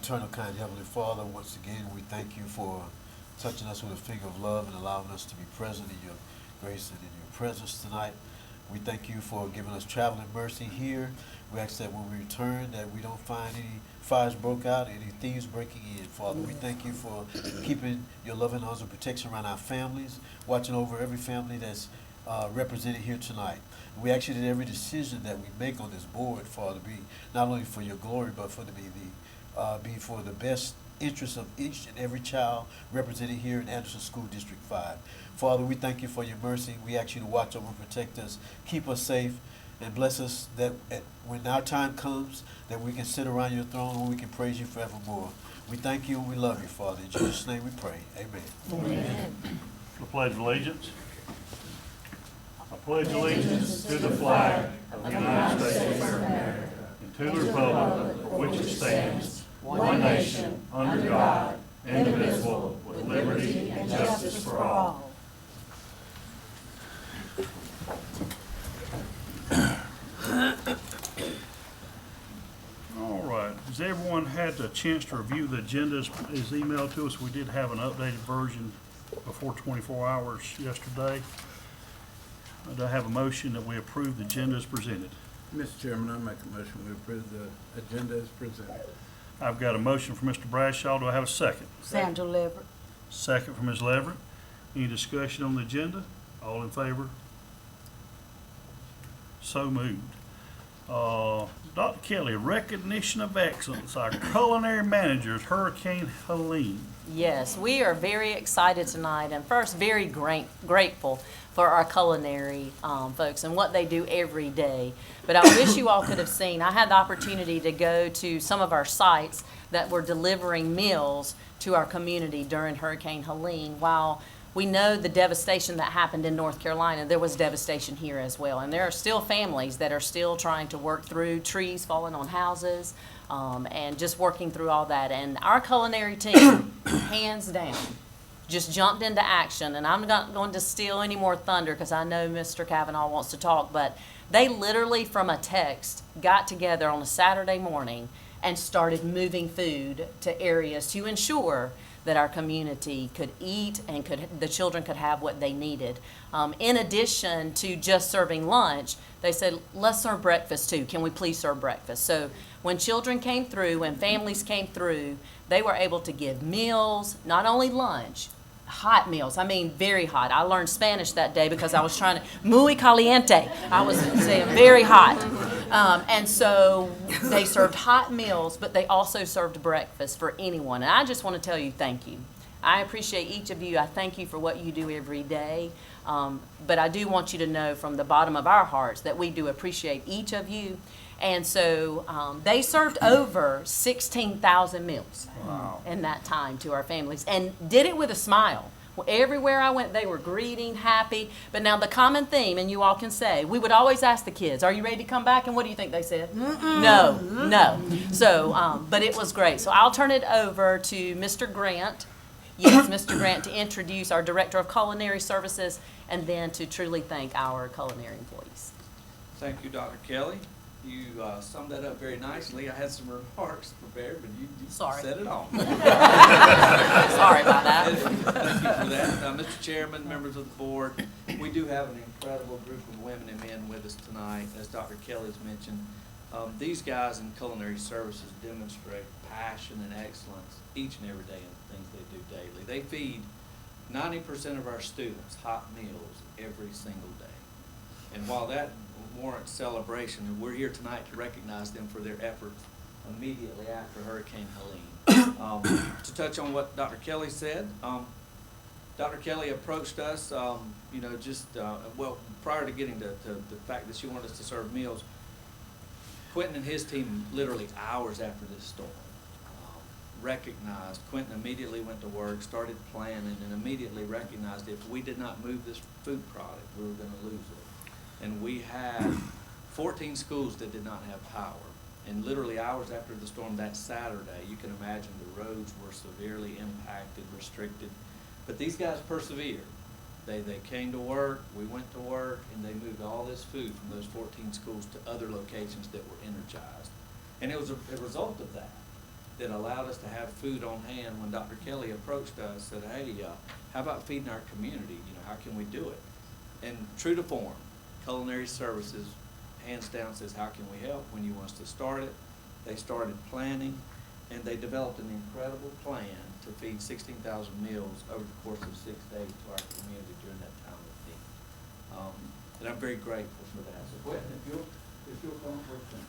Eternal kind Heavenly Father, once again we thank you for touching us with a finger of love and allowing us to be present in your grace and in your presence tonight. We thank you for giving us traveling mercy here. We ask that when we return that we don't find any fires broke out, any thieves breaking in, Father. We thank you for keeping your loving arms of protection around our families, watching over every family that's represented here tonight. We ask you that every decision that we make on this board, Father, be not only for your glory, but for be for the best interest of each and every child represented here in Anderson School District 5. Father, we thank you for your mercy. We ask you to watch over and protect us, keep us safe, and bless us that when our time comes, that we can sit around your throne and we can praise you forevermore. We thank you and we love you, Father. In Jesus' name we pray. Amen. Amen. The Pledge of Allegiance. I pledge allegiance to the flag of the United States of America and to the republic for which it stands, one nation, under God, indivisible, with liberty and justice for all. All right. Has everyone had a chance to review the agenda as emailed to us? We did have an updated version before 24 hours yesterday. Do I have a motion that we approve the agenda as presented? Mr. Chairman, I make a motion we approve the agenda as presented. I've got a motion from Mr. Bradshaw. Do I have a second? Sandra Leverett. Second from Ms. Leverett. Any discussion on the agenda? All in favor? So moved. Dr. Kelly, recognition of excellence. Our culinary manager is Hurricane Helene. Yes, we are very excited tonight, and first very grateful for our culinary folks and what they do every day. But I wish you all could have seen, I had the opportunity to go to some of our sites that were delivering meals to our community during Hurricane Helene. While we know the devastation that happened in North Carolina, there was devastation here as well. And there are still families that are still trying to work through trees falling on houses, and just working through all that. And our culinary team, hands down, just jumped into action. And I'm not going to steal any more thunder because I know Mr. Kavanaugh wants to talk, but they literally from a text got together on a Saturday morning and started moving food to areas to ensure that our community could eat and the children could have what they needed. In addition to just serving lunch, they said, let's serve breakfast too. Can we please serve breakfast? So when children came through, when families came through, they were able to give meals, not only lunch, hot meals. I mean, very hot. I learned Spanish that day because I was trying to, muy caliente. I was saying very hot. And so they served hot meals, but they also served breakfast for anyone. And I just want to tell you thank you. I appreciate each of you. I thank you for what you do every day. But I do want you to know from the bottom of our hearts that we do appreciate each of you. And so they served over 16,000 meals in that time to our families and did it with a smile. Everywhere I went, they were greeting, happy. But now the common theme, and you all can say, we would always ask the kids, are you ready to come back? And what do you think they said? No. So, but it was great. So I'll turn it over to Mr. Grant. Yes, Mr. Grant, to introduce our Director of Culinary Services and then to truly thank our culinary employees. Thank you, Dr. Kelly. You summed that up very nicely. I had some remarks prepared, but you said it all. Sorry about that. Thank you for that. Mr. Chairman, members of the board, we do have an incredible group of women and men with us tonight. As Dr. Kelly's mentioned, these guys in culinary services demonstrate passion and excellence each and every day in the things they do daily. They feed 90% of our students hot meals every single day. And while that warrants celebration, and we're here tonight to recognize them for their efforts immediately after Hurricane Helene. To touch on what Dr. Kelly said, Dr. Kelly approached us, well, prior to getting to the fact that she wanted us to serve meals, Quentin and his team, literally hours after this storm, recognized, Quentin immediately went to work, started planning, and immediately recognized if we did not move this food product, we were going to lose it. And we had 14 schools that did not have power. And literally hours after the storm that Saturday, you can imagine the roads were severely impacted, restricted. But these guys persevered. They came to work, we went to work, and they moved all this food from those 14 schools to other locations that were energized. And it was a result of that that allowed us to have food on hand when Dr. Kelly approached us, said, hey, how about feeding our community? You know, how can we do it? And true to form, Culinary Services, hands down, says, how can we help? When you want us to start it, they started planning, and they developed an incredible plan to feed 16,000 meals over the course of 6 days to our community during that time of need. And I'm very grateful for that. So Quentin, if you'll come for a thing.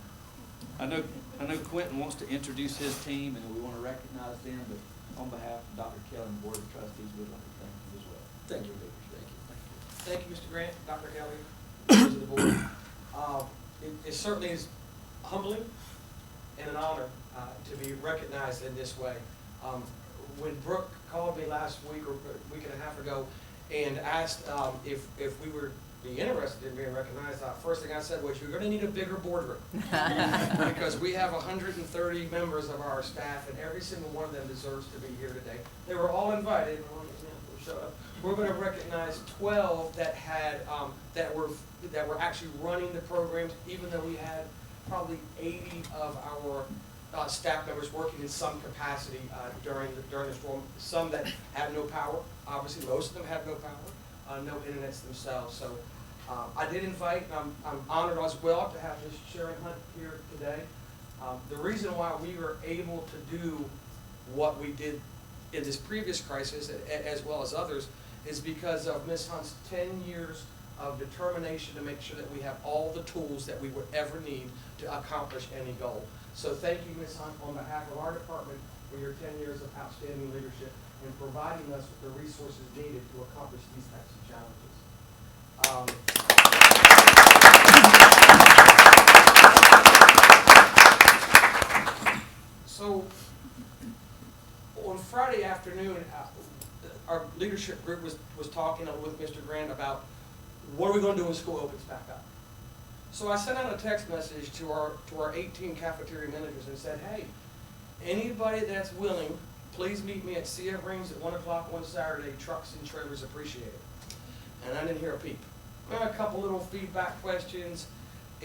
I know Quentin wants to introduce his team, and we want to recognize them, but on behalf of Dr. Kelly and the Board of Trustees, we'd like to thank you as well. Thank you. Thank you. Thank you, Mr. Grant, Dr. Kelly, members of the board. It certainly is humbling and an honor to be recognized in this way. When Brooke called me last week or a week and a half ago and asked if we were be interested in being recognized, first thing I said was, you're going to need a bigger boardroom. Because we have 130 members of our staff, and every single one of them deserves to be here today. They were all invited. We're going to recognize 12 that had that were actually running the programs, even though we had probably 80 of our staff members working in some capacity during the storm. Some that have no power. Obviously, most of them have no power, no internets themselves. So I did invite, and I'm honored as well to have Ms. Sharon Hunt here today. The reason why we were able to do what we did in this previous crisis, as well as others, is because of Ms. Hunt's 10 years of determination to make sure that we have all the tools that we would ever need to accomplish any goal. So thank you, Ms. Hunt, on behalf of our department for your 10 years of outstanding leadership and providing us with the resources needed to accomplish these types of challenges. So on Friday afternoon, our leadership group was talking with Mr. Grant about what are we going to do when school opens back up. So I sent out a text message to our 18 cafeteria managers and said, hey, anybody that's willing, please meet me at CF Rings at 1 o'clock on Saturday. Trucks and trailers appreciated. And I didn't hear a peep. A couple little feedback questions,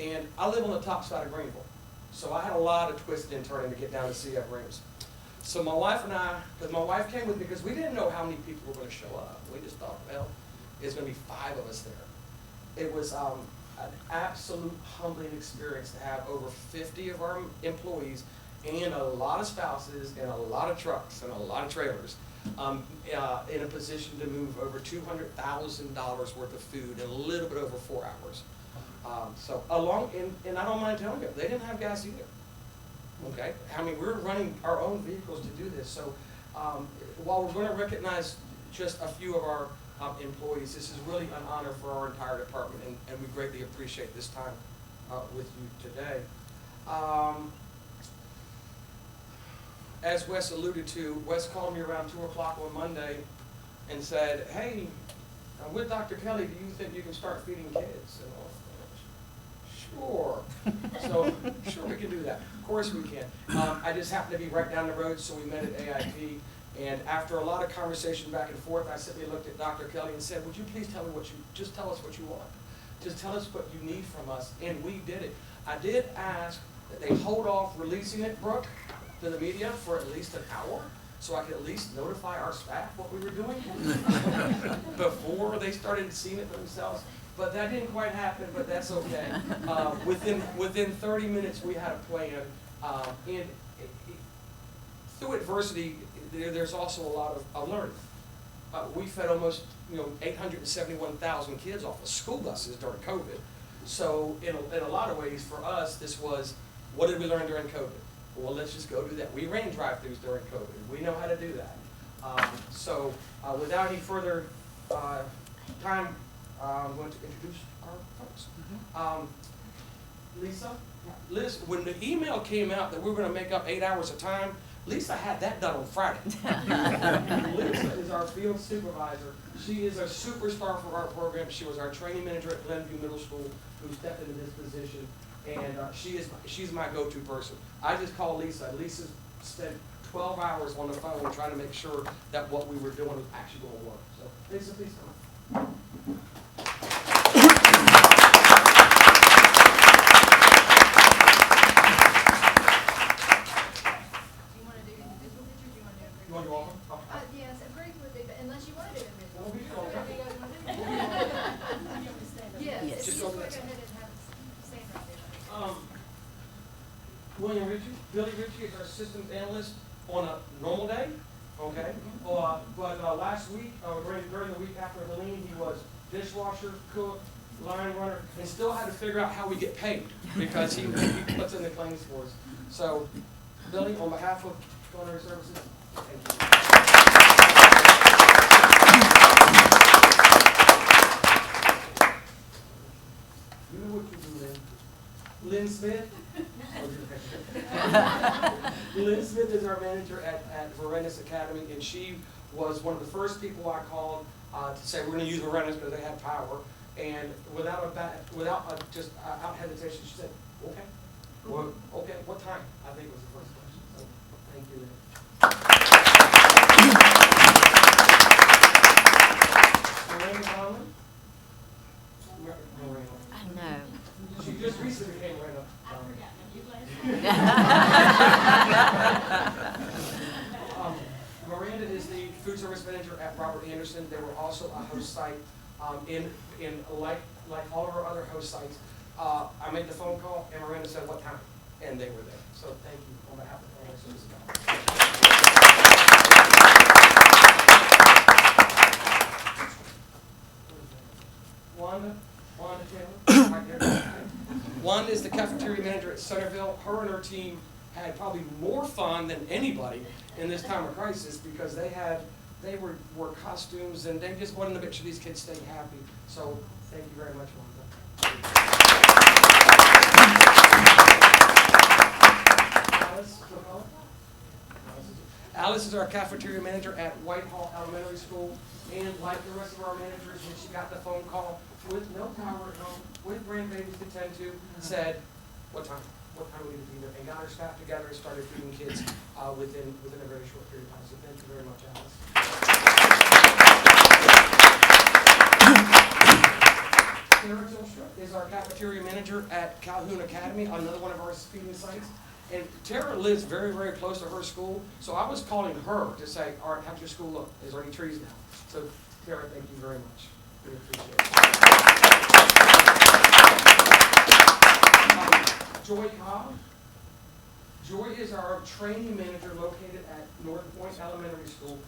and I live on the top side of Greenville. So I had a lot of twisting and turning to get down to CF Rings. So my wife and I, because my wife came with me because we didn't know how many people were going to show up. We just thought, well, there's going to be 5 of us there. It was an absolute humbling experience to have over 50 of our employees and a lot of spouses and a lot of trucks and a lot of trailers in a position to move over $200,000 worth of food in a little bit over 4 hours. And I don't mind telling you, they didn't have gas either. Okay, I mean, we're running our own vehicles to do this. So while we're going to recognize just a few of our employees, this is really an honor for our entire department, and we greatly appreciate this time with you today. As Wes alluded to, Wes called me around 2 o'clock on Monday and said, hey, I'm with Dr. Kelly, do you think you can start feeding kids? And sure. So, sure we can do that. Of course we can. I just happened to be right down the road, so we met at AIP. And after a lot of conversation back and forth, I simply looked at Dr. Kelly and said, would you please tell me just tell us what you want. Just tell us what you need from us. And we did it. I did ask that they hold off releasing it, Brooke, to the media for at least an hour, so I could at least notify our staff what we were doing before they started seeing it for themselves. But that didn't quite happen, but that's okay. Within 30 minutes, we had a plan. And through adversity, there's also a lot of learning. We fed almost 871,000 kids off of school buses during COVID. So in a lot of ways, for us, this was, what did we learn during COVID? Well, let's just go do that. We ran drive-thrus during COVID. We know how to do that. Without any further time, I'm going to introduce our folks. Lisa? Liz, when the email came out that we were going to make up 8 hours of time, Lisa had that done on Friday. Lisa is our field supervisor. She is a superstar for our program. She was our training manager at Glenview Middle School who stepped into this position. And she's my go-to person. I just call Lisa. Lisa spent 12 hours on the phone trying to make sure that what we were doing was actually going to work. So, Lisa, please come on. You want You want to go off? Yes, a brief would be, but unless you want to do it. No, we can all do it. Yes, Yes. if Just you go just to go that ahead and have it stand right there. William Ritchie, Billy Ritchie is our systems analyst on a normal day, okay? But last week, during the week after Helene, he was dishwasher, cook, line runner, and still had to figure out how we get paid because he puts in the claims for us. So, Billy, on behalf of Culinary Services, thank you. You know what you do, Lynn? Lynn Smith? Lynn Smith is our manager at Varenus Academy, and she was one of the first people I called to say we're going to use Varenus because they have power. And without hesitation, she said, "Okay, well, okay. What time?" I think was the first question. So, thank you, Lynn. Miranda Conlon? Miranda. I know. She just recently became Miranda. Miranda is the food service manager at Robert Anderson. They were also a host site in like all of our other host sites. I made the phone call and Miranda said what time, and they were there. So thank you on behalf of the Culinary Services. Wanda Taylor, right there. Wanda is the cafeteria manager at Centerville. Her and her team had probably more fun than anybody in this time of crisis because they wore costumes and they just wanted to make sure these kids stayed happy. So thank you very much, Wanda. Alice is our cafeteria manager at Whitehall Elementary School, and like the rest of our managers, when she got the phone call with no power at home, with grandbabies to tend to, said, what time are we going to be there? And got her staff together and started feeding kids within a very short period of time. So thank you very much, Alice. Sarah Tilstra is our cafeteria manager at Calhoun Academy, another one of our feeding sites. And Tara lives very, very close to her school, so I was calling her to say, all right, how's your school look? Is there any trees now? So Tara, thank you very much. We appreciate it. Joy Cobb. Joy is our training manager located at North Point Elementary School.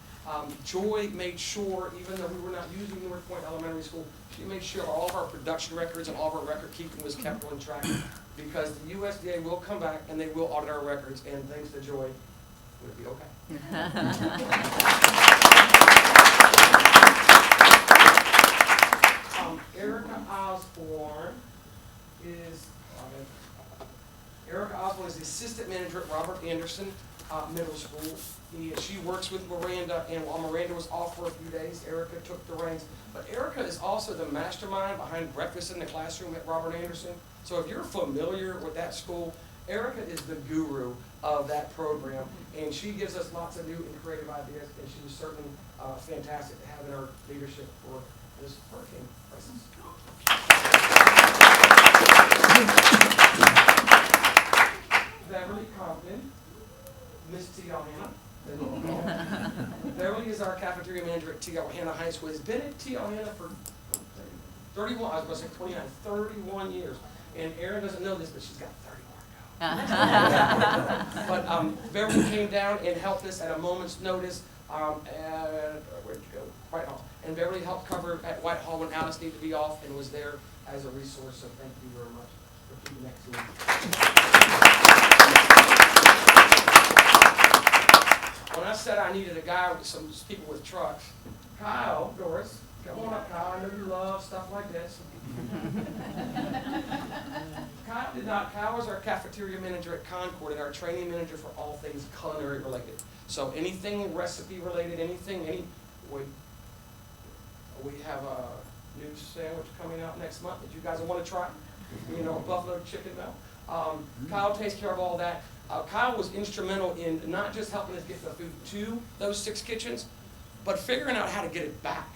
Joy made sure, even though we were not using North Point Elementary School, she made sure all of our production records and all of our record keeping was kept on track, because the USDA will come back and they will audit our records, and thanks to Joy, it'll be okay. Erica Osborne is the assistant manager at Robert Anderson Middle School. She works with Miranda, and while Miranda was off for a few days, Erica took the reins. But Erica is also the mastermind behind Breakfast in the Classroom at Robert Anderson. So if you're familiar with that school, Erica is the guru of that program, and she gives us lots of new and creative ideas, and she was certainly fantastic to have in our leadership for this hurricane crisis. Beverly Compton, Miss T.L. Hanna. Beverly is our cafeteria manager at T.L. Hanna High School. Has been at T.L. Hanna for 31, I was going to say 29, 31 years. And Erin doesn't know this, but she's got 30 more to go. But Beverly came down and helped us at a moment's notice at, where'd you go? Whitehall. And Beverly helped cover at Whitehall when Alice needed to be off and was there as a resource. So thank you very much for keeping that to me. When I said I needed a guy with some people with trucks, Kyle, Doris, come on up, Kyle. I know you love stuff like this. Kyle did not. Kyle was our cafeteria manager at Concord and our training manager for all things culinary related. So anything recipe related, we have a new sandwich coming out next month that you guys will want to try. You know, buffalo chicken now. Kyle takes care of all that. Kyle was instrumental in not just helping us get the food to those 6 kitchens, but figuring out how to get it back.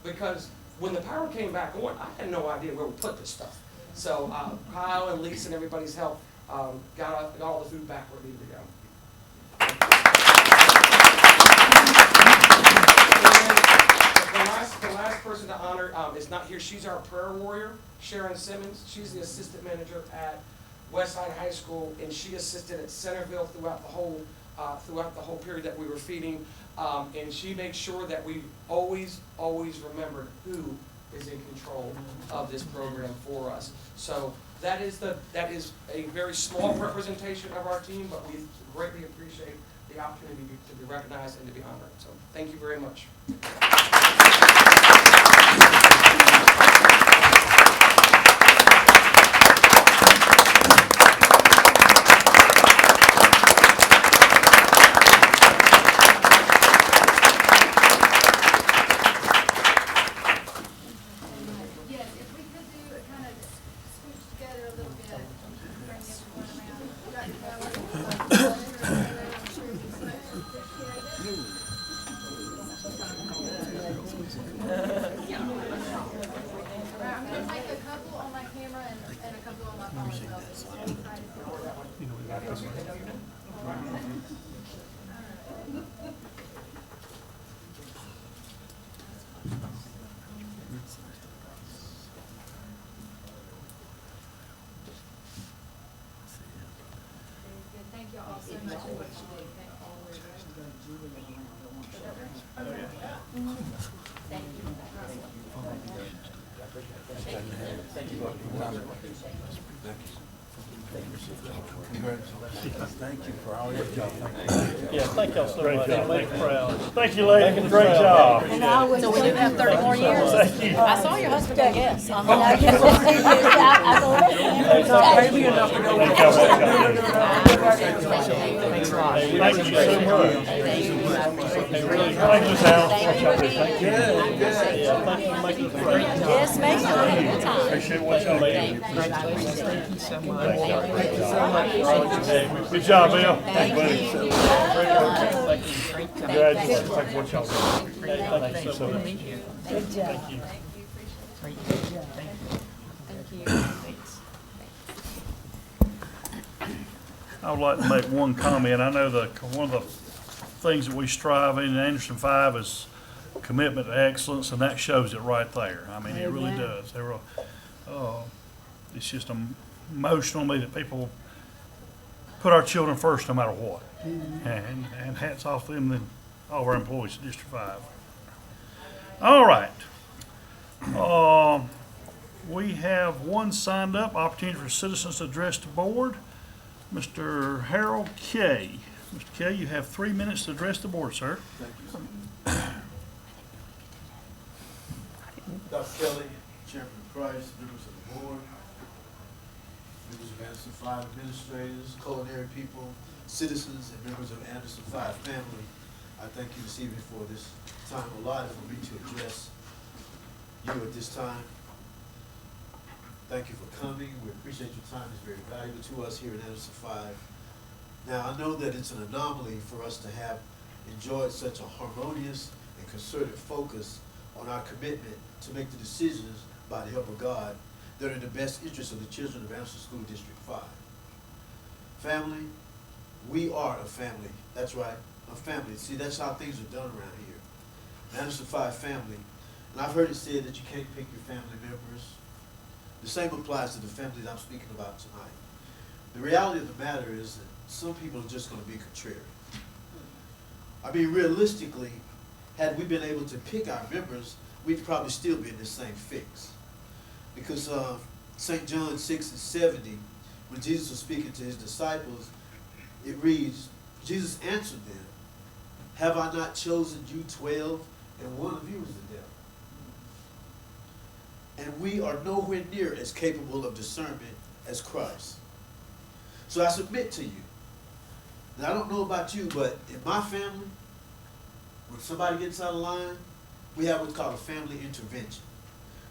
Because when the power came back on, I had no idea where we put this stuff. So Kyle and Lisa and everybody's help got all the food back where it needed to go. is not here. She's our prayer warrior, Sharon Simmons. She's the assistant manager at Westside High School, and she assisted at Centerville throughout the whole period that we were feeding. And she makes sure that we always remembered who is in control of this program for us. So that is a very small representation of our team, but we greatly appreciate the opportunity to be recognized and to be honored. So thank you very much. Yes, if we could do a kind of scooch together a little bit, bring everyone around. I'm gonna take a couple on my camera and a couple on my phone as well. Good. Thank you all so much for what you do. Thank all of you. Thank you. Thank you for all your job. Yeah, thank y'all so much. job. Make proud. Thank you, ladies. Great job. So we do have 30 more years? Thank you. I saw your husband go, yes. Thank y'all so much. Thank you so much. Thank you, Sal. Thank you. Yeah, thank you for making us proud. Yes, ma'am. Good time. Appreciate what y'all do. Thank you so much. Good job, Bill. Thank you, buddy. Thank you. Congratulations. Thank you, what y'all do. Thank you so much. Thank you. I would like to make one comment. I know one of the things that we strive in Anderson 5 is commitment to excellence, and that shows it right there. I mean, it really does. It's just emotional to me that people put our children first no matter what. And hats off to them and all of our employees at District 5. All right. We have one signed up, opportunity for citizens to address the board. Mr. Harold Kay. Mr. Kay, you have 3 minutes to address the board, sir. Thank you, sir. Dr. Kelly, Chairman Price, members of the board, members of Anderson 5 administrators, culinary people, citizens, and members of Anderson 5 family, I thank you this evening for this time allotted for me to address you at this time. Thank you for coming. We appreciate your time. It's very valuable to us here at Anderson 5. Now, I know that it's an anomaly for us to have enjoyed such a harmonious and concerted focus on our commitment to make the decisions by the help of God that are in the best interest of the children of Anderson School District 5. Family, we are a family. That's right, a family. See, that's how things are done around here. Anderson 5 family. And I've heard it said that you can't pick your family members. The same applies to the family that I'm speaking about tonight. The reality of the matter is that some people are just going to be contrary. I mean, realistically, had we been able to pick our members, we'd probably still be in the same fix. Because St. John 6:70, when Jesus was speaking to his disciples, it reads, Jesus answered them, "Have I not chosen you 12, and one of you is the devil?" And we are nowhere near as capable of discernment as Christ. So I submit to you. Now, I don't know about you, but in my family, when somebody gets out of line, we have what's called a family intervention.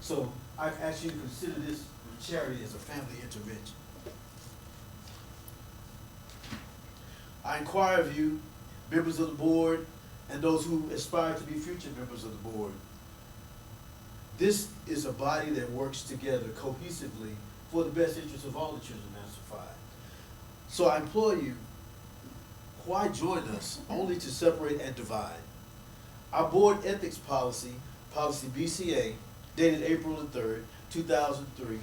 So I ask you to consider this charity as a family intervention. I inquire of you, members of the board, and those who aspire to be future members of the board. This is a body that works together cohesively for the best interest of all the children of Anderson 5. So I implore you, why join us only to separate and divide? Our board ethics policy, policy BCA, dated April the 3rd, 2003.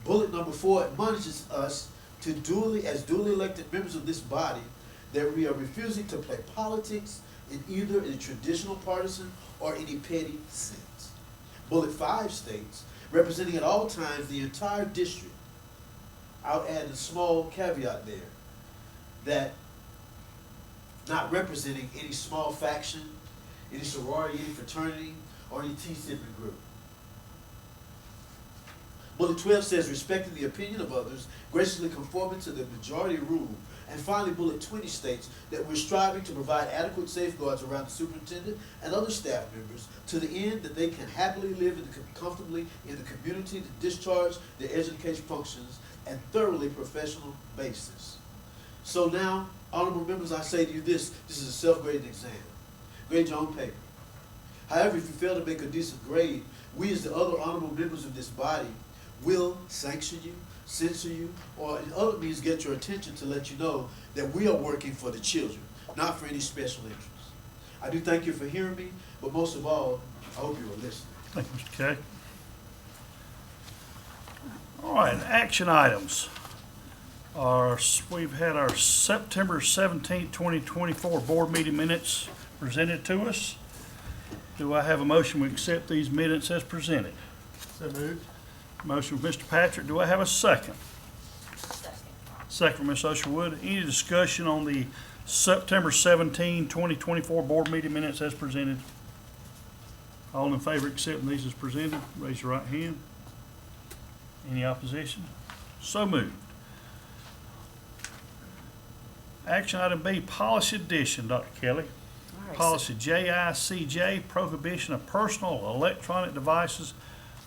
Bullet number 4 admonishes us to duly elected members of this body that we are refusing to play politics in either a traditional partisan or any petty sense. Bullet 5 states, representing at all times the entire district, I'll add a small caveat there, that not representing any small faction, any sorority, any fraternity, or any T Sigma group. Bullet 12 says, respecting the opinion of others, graciously conforming to the majority rule. And finally, Bullet 20 states that we're striving to provide adequate safeguards around the superintendent and other staff members to the end that they can happily live comfortably in the community to discharge their education functions and thoroughly professional basis. So now, honorable members, I say to you this is a self-graded exam. Grade your own paper. However, if you fail to make a decent grade, we as the other honorable members of this body will sanction you, censor you, or in other means get your attention to let you know that we are working for the children, not for any special interests. I do thank you for hearing me, but most of all, I hope you were listening. Thank you, Mr. Kay. All right, action items. We've had our September 17th, 2024 board meeting minutes presented to us. Do I have a motion to accept these minutes as presented? So moved. Motion from Mr. Patrick. Do I have a second? Second from Ms. Usherwood. Any discussion on the September 17, 2024 board meeting minutes as presented? All in favor of accepting these as presented, raise your right hand. Any opposition? So moved. Action item B, policy addition, Dr. Kelly. All right, Policy JICJ, prohibition of personal electronic devices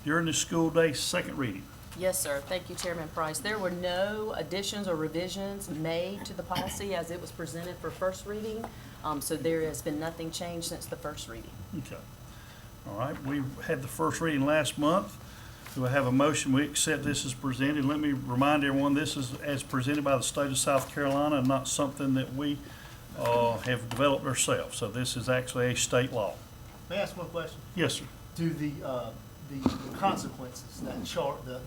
during the school day, second reading. Yes, sir. Thank you, Chairman Price. There were no additions or revisions made to the policy as it was presented for first reading. So there has been nothing changed since the first reading. Okay. All right, we had the first reading last month. Do I have a motion? We accept this as presented. Let me remind everyone, this is as presented by the state of South Carolina and not something that we have developed ourselves. So this is actually a state law. May I ask one question? Yes, sir. Do the consequences, that chart, the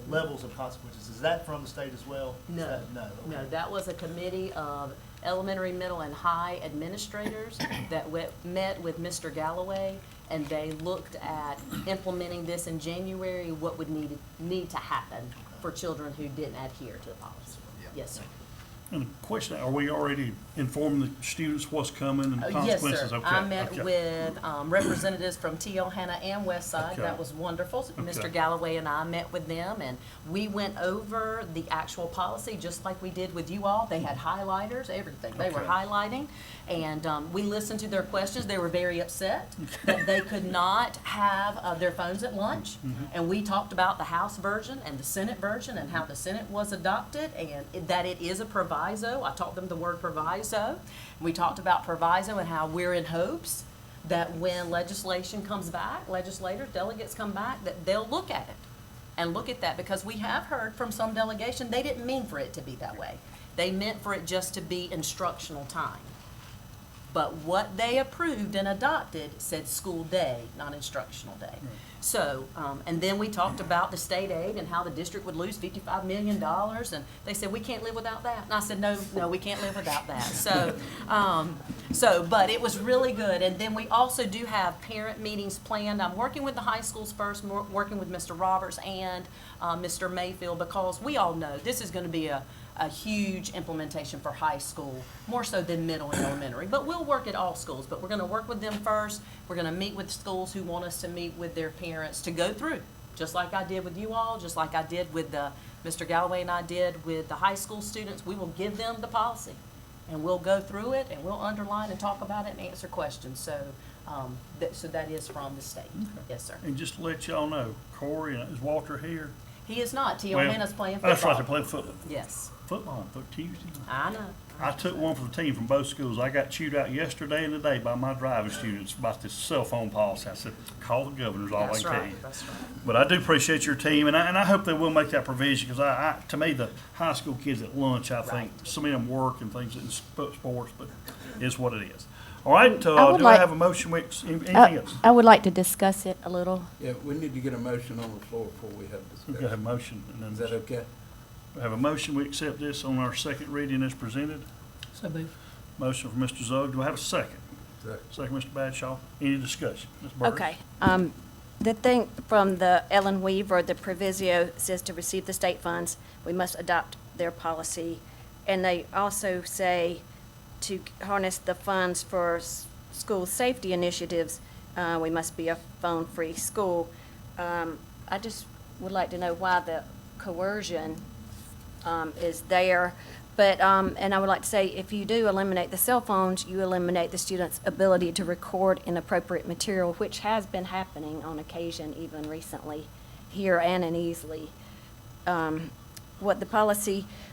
levels of consequences, is that from the state as well? Is No. that- No. Okay. No, that was a committee of elementary, middle, and high administrators that met with Mr. Galloway, and they looked at implementing this in January, what would need to happen for children who didn't adhere to the policy. Yes, sir. And the question, are we already informing the students what's coming and Yes, consequences? sir. Okay, I met okay. with representatives from T.L. Hanna and Westside. Okay. That was wonderful. Mr. Okay. Galloway and I met with them, and we went over the actual policy, just like we did with you all. They had highlighters, everything. They were Okay. highlighting, and we listened to their questions. They were very upset that they could not have their phones at lunch, and we talked about the House version and the Senate version and how the Senate was adopted, and that it is a proviso. I taught them the word proviso. We talked about proviso and how we're in hopes that when legislation comes back, legislators, delegates come back, that they'll look at it and look at that, because we have heard from some delegation, they didn't mean for it to be that way. They meant for it just to be instructional time. But what they approved and adopted said school day, not instructional day. So, and then we talked about the state aid and how the district would lose $55 million, and they said, we can't live without that. And I said, no, we can't live without that. So, but it was really good. And then we also do have parent meetings planned. I'm working with the high schools first, working with Mr. Roberts and Mr. Mayfield, because we all know this is going to be a huge implementation for high school, more so than middle and elementary. But we'll work at all schools, but we're gonna work with them first. We're gonna meet with schools who want us to meet with their parents to go through, just like I did with you all, just like I did with Mr. Galloway and I did with the high school students. We will give them the policy, and we'll go through it, and we'll underline and talk about it and answer questions. So, so that is from the state. Yes, sir. And just to let y'all know, Corey, is Walter here? He is not. T.O. Well, Hannah's playing football. That's right, they're playing football. Yes. Football on Tuesday. I know. I took one for the team from both schools. I got chewed out yesterday and today by my driving students about this cell phone policy. I said, call the governor's all I That's can tell right, you. that's right. But I do appreciate your team, and I hope they will make that provision, because to me, the high school kids at lunch, I think, Right. some of them work and things in sports, but it's what it is. All right, would do I like- have a motion, anything else? I would like to discuss it a little. Yeah, we need to get a motion on the floor before we have We've got a discussion. motion, and then Is that okay? we have a motion, we accept this on our second reading as presented. Motion from Mr. Zug, do I have a second? Second, Mr. Badshaw. Any discussion? Ms. Burris? Okay. The thing from the Ellen Weaver, the proviso says to receive the state funds, we must adopt their policy. And they also say to harness the funds for school safety initiatives, we must be a phone-free school. I just would like to know why the coercion is there. But, and I would like to say, if you do eliminate the cell phones, you eliminate the student's ability to record inappropriate material, which has been happening on occasion, even recently, here and in Easley.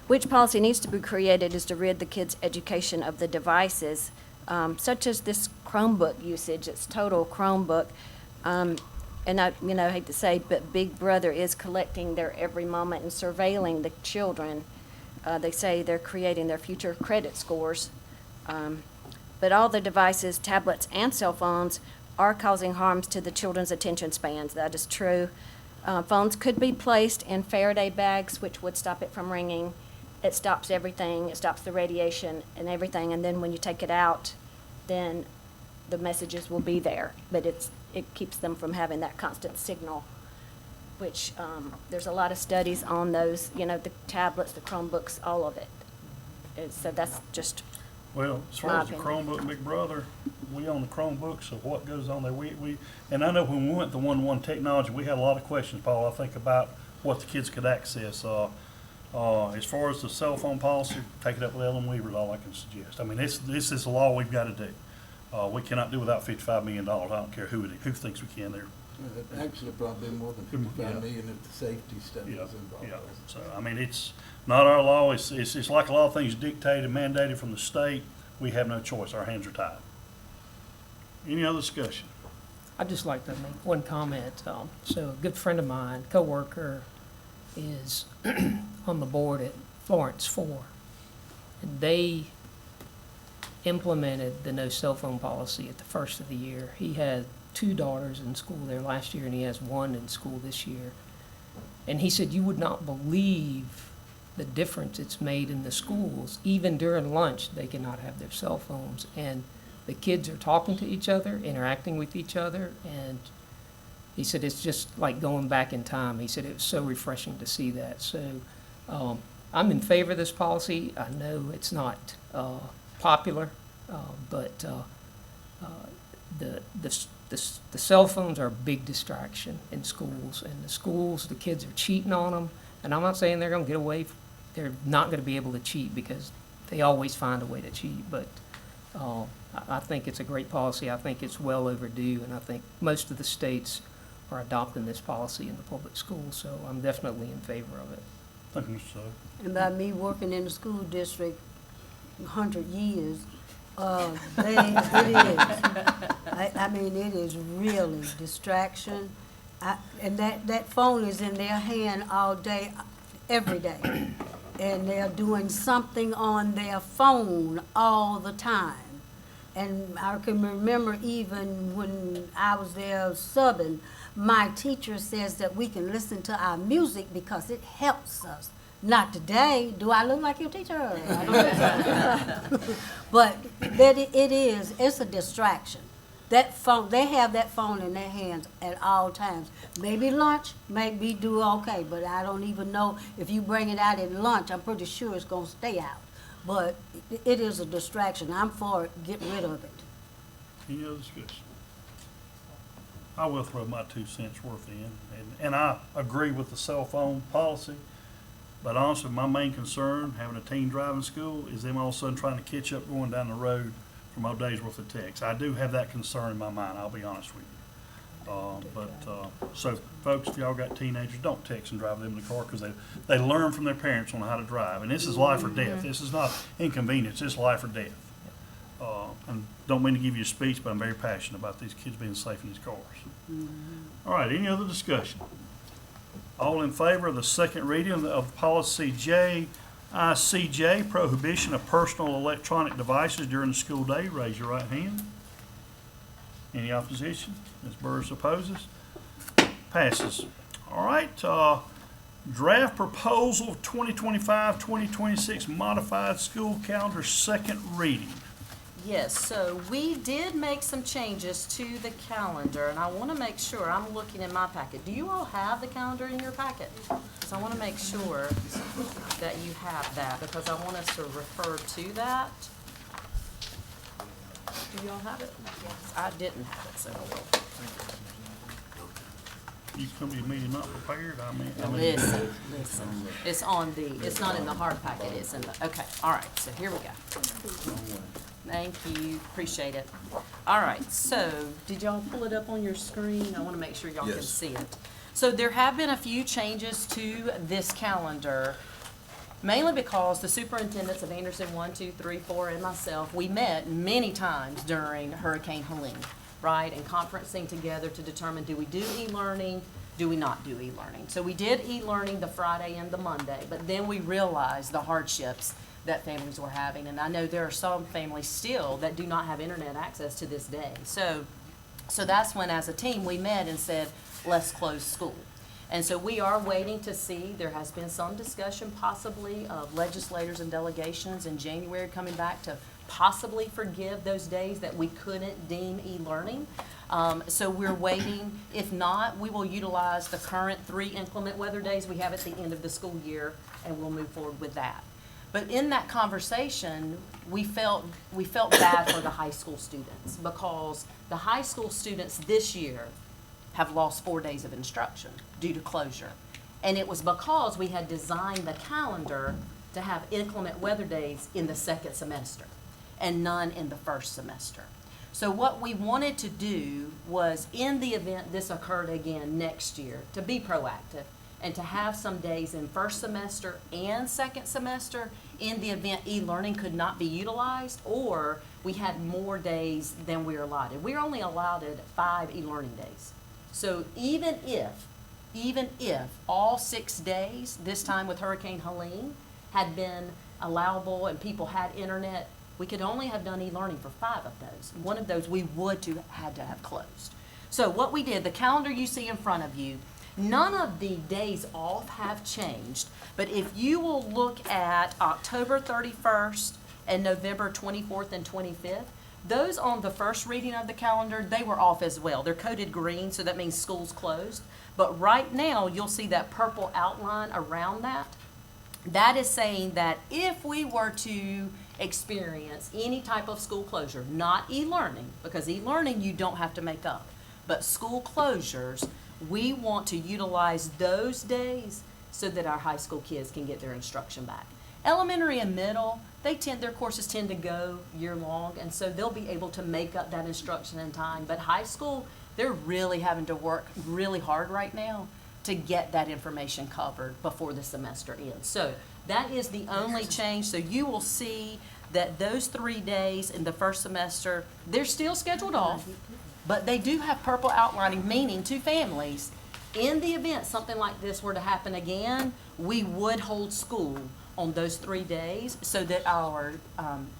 Which policy needs to be created is to rid the kids' education of the devices, such as this Chromebook usage. It's total Chromebook. And I, hate to say, but Big Brother is collecting their every moment and surveilling the children. They say they're creating their future credit scores. But all the devices, tablets, and cell phones are causing harms to the children's attention spans. That is true. Phones could be placed in Faraday bags, which would stop it from ringing. It stops everything. It stops the radiation and everything. And then when you take it out, then the messages will be there. But it keeps them from having that constant signal, which there's a lot of studies on those, the tablets, the Chromebooks, all of it. And so that's just, Well, as far My as the opinion. Chromebook, Big Brother, we own the Chromebook, so what goes on there, and I know when we went to one-to-one technology, we had a lot of questions, Paul, I think, about what the kids could access. As far as the cell phone policy, take it up with Ellen Weaver is all I can suggest. I mean, this is the law we've got to do. We cannot do without $55 million. I don't care who thinks we can there. Actually, probably more than Yeah. 55 million if the safety stuff is Yeah, involved. yeah. So, I mean, it's not our law. It's like a lot of things dictated, mandated from the state. We have no choice. Our hands are tied. Any other discussion? I'd just like to make one comment. So a good friend of mine, coworker, is on the board at Florence 4. And they implemented the no cell phone policy at the first of the year. He had 2 daughters in school there last year, and he has 1 in school this year. And he said, you would not believe the difference it's made in the schools. Even during lunch, they cannot have their cell phones. And the kids are talking to each other, interacting with each other, and he said it's just like going back in time. He said it was so refreshing to see that. So I'm in favor of this policy. I know it's not popular, but the cell phones are a big distraction in schools, and the kids are cheating on them. And I'm not saying they're going to get away. They're not going to be able to cheat because they always find a way to cheat. But I think it's a great policy. I think it's well overdue, and I think most of the states are adopting this policy in the public schools. So I'm definitely in favor of it. Thank you, Mr. Sugg. And by me working in the school district 100 years, it is. I mean, it is really distraction. And that phone is in their hand all day, every day. And they're doing something on their phone all the time. And I can remember even when I was there subbing, my teacher says that we can listen to our music because it helps us. Not today. Do I look like your teacher? I don't think so. But it's a distraction. That phone, they have that phone in their hands at all times. Maybe lunch, maybe do okay, but I don't even know if you bring it out at lunch, I'm pretty sure it's gonna stay out. But it is a distraction. I'm for it. Get rid of it. Any other discussion? I will throw my 2 cents worth in, and I agree with the cell phone policy, but honestly, my main concern, having a teen driving school, is them all of a sudden trying to catch up going down the road from a day's worth of texts. I do have that concern in my mind, I'll be honest with So folks, if y'all got teenagers, don't text and drive them in the car, because they learn from their parents on how to drive. And this is life or death. This is not inconvenience, it's life or death. And don't mean to give you a speech, but I'm very passionate about these kids being safe in these cars. All right, any other discussion? All in favor of the second reading of policy JICJ, prohibition of personal electronic devices during the school day, raise your right hand. Any opposition? Ms. Burris opposes. Passes. All right, draft proposal 2025-2026 modified school calendar, second reading. Yes, so we did make some changes to the calendar, and I want to make sure, I'm looking in my packet. Do you all have the calendar in your packet? So I want to make sure that you have that, because I want us to refer to that. Do you all have it? I didn't have it, so I will. You come to your meeting not prepared, I mean. Listen, it's it's not in the hard packet, it's in the, okay, all right, so here we go. Thank you, appreciate it. All right, so, did y'all pull it up on your screen? I want to make sure y'all can Yes. see it. So there have been a few changes to this calendar, mainly because the superintendents of Anderson 1, 2, 3, 4, and myself, we met many times during Hurricane Helene, right? And conferencing together to determine, do we do e-learning, do we not do e-learning? So we did e-learning the Friday and the Monday, but then we realized the hardships that families were having. And I know there are some families still that do not have internet access to this day. So that's when, as a team, we met and said, let's close school. And so we are waiting to see, there has been some discussion possibly of legislators and delegations in January coming back to possibly forgive those days that we couldn't deem e-learning. So we're waiting. If not, we will utilize the current 3 inclement weather days we have at the end of the school year, and we'll move forward with that. But in that conversation, we felt bad for the high school students, because the high school students this year have lost 4 days of instruction due to closure. And it was because we had designed the calendar to have inclement weather days in the second semester and none in the first semester. So what we wanted to do was, in the event this occurred again next year, to be proactive and to have some days in first semester and second semester in the event e-learning could not be utilized, or we had more days than we were allotted. We're only allotted 5 e-learning days. So even if all 6 days, this time with Hurricane Helene, had been allowable and people had internet, we could only have done e-learning for 5 of those. One of those we would had to have closed. So what we did, the calendar you see in front of you, none of the days off have changed, but if you will look at October 31st and November 24th and 25th, those on the first reading of the calendar, they were off as well. They're coded green, so that means school's closed. But right now, you'll see that purple outline around that. That is saying that if we were to experience any type of school closure, not e-learning, because e-learning you don't have to make up, but school closures, we want to utilize those days so that our high school kids can get their instruction back. Elementary and middle, their courses tend to go year long, and so they'll be able to make up that instruction in time. But high school, they're really having to work really hard right now to get that information covered before the semester ends. So that is the only change. So you will see that those 3 days in the first semester, they're still scheduled off, but they do have purple outlining, meaning to families, in the event something like this were to happen again, we would hold school on those 3 days so that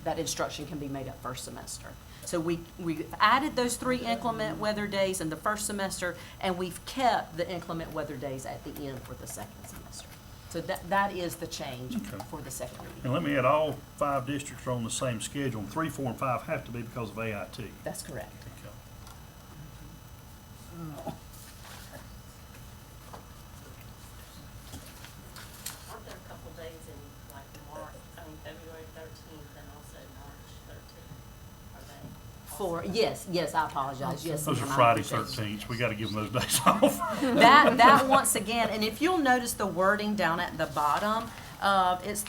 that instruction can be made up first semester. So we've added those 3 inclement weather days in the first semester, and we've kept the inclement weather days at the end for the second semester. So that is the change for the second reading. And let me add, all 5 districts are on the same schedule, and 3, 4, and 5 have to be because of AIT. That's correct. Okay. Aren't there a couple days in February 13th and also March 13th? Are they? Yes, I apologize. Yes. Those are and I Friday appreciate 13th. We got to give them those days off. That once again, and if you'll notice the wording down at the bottom, It's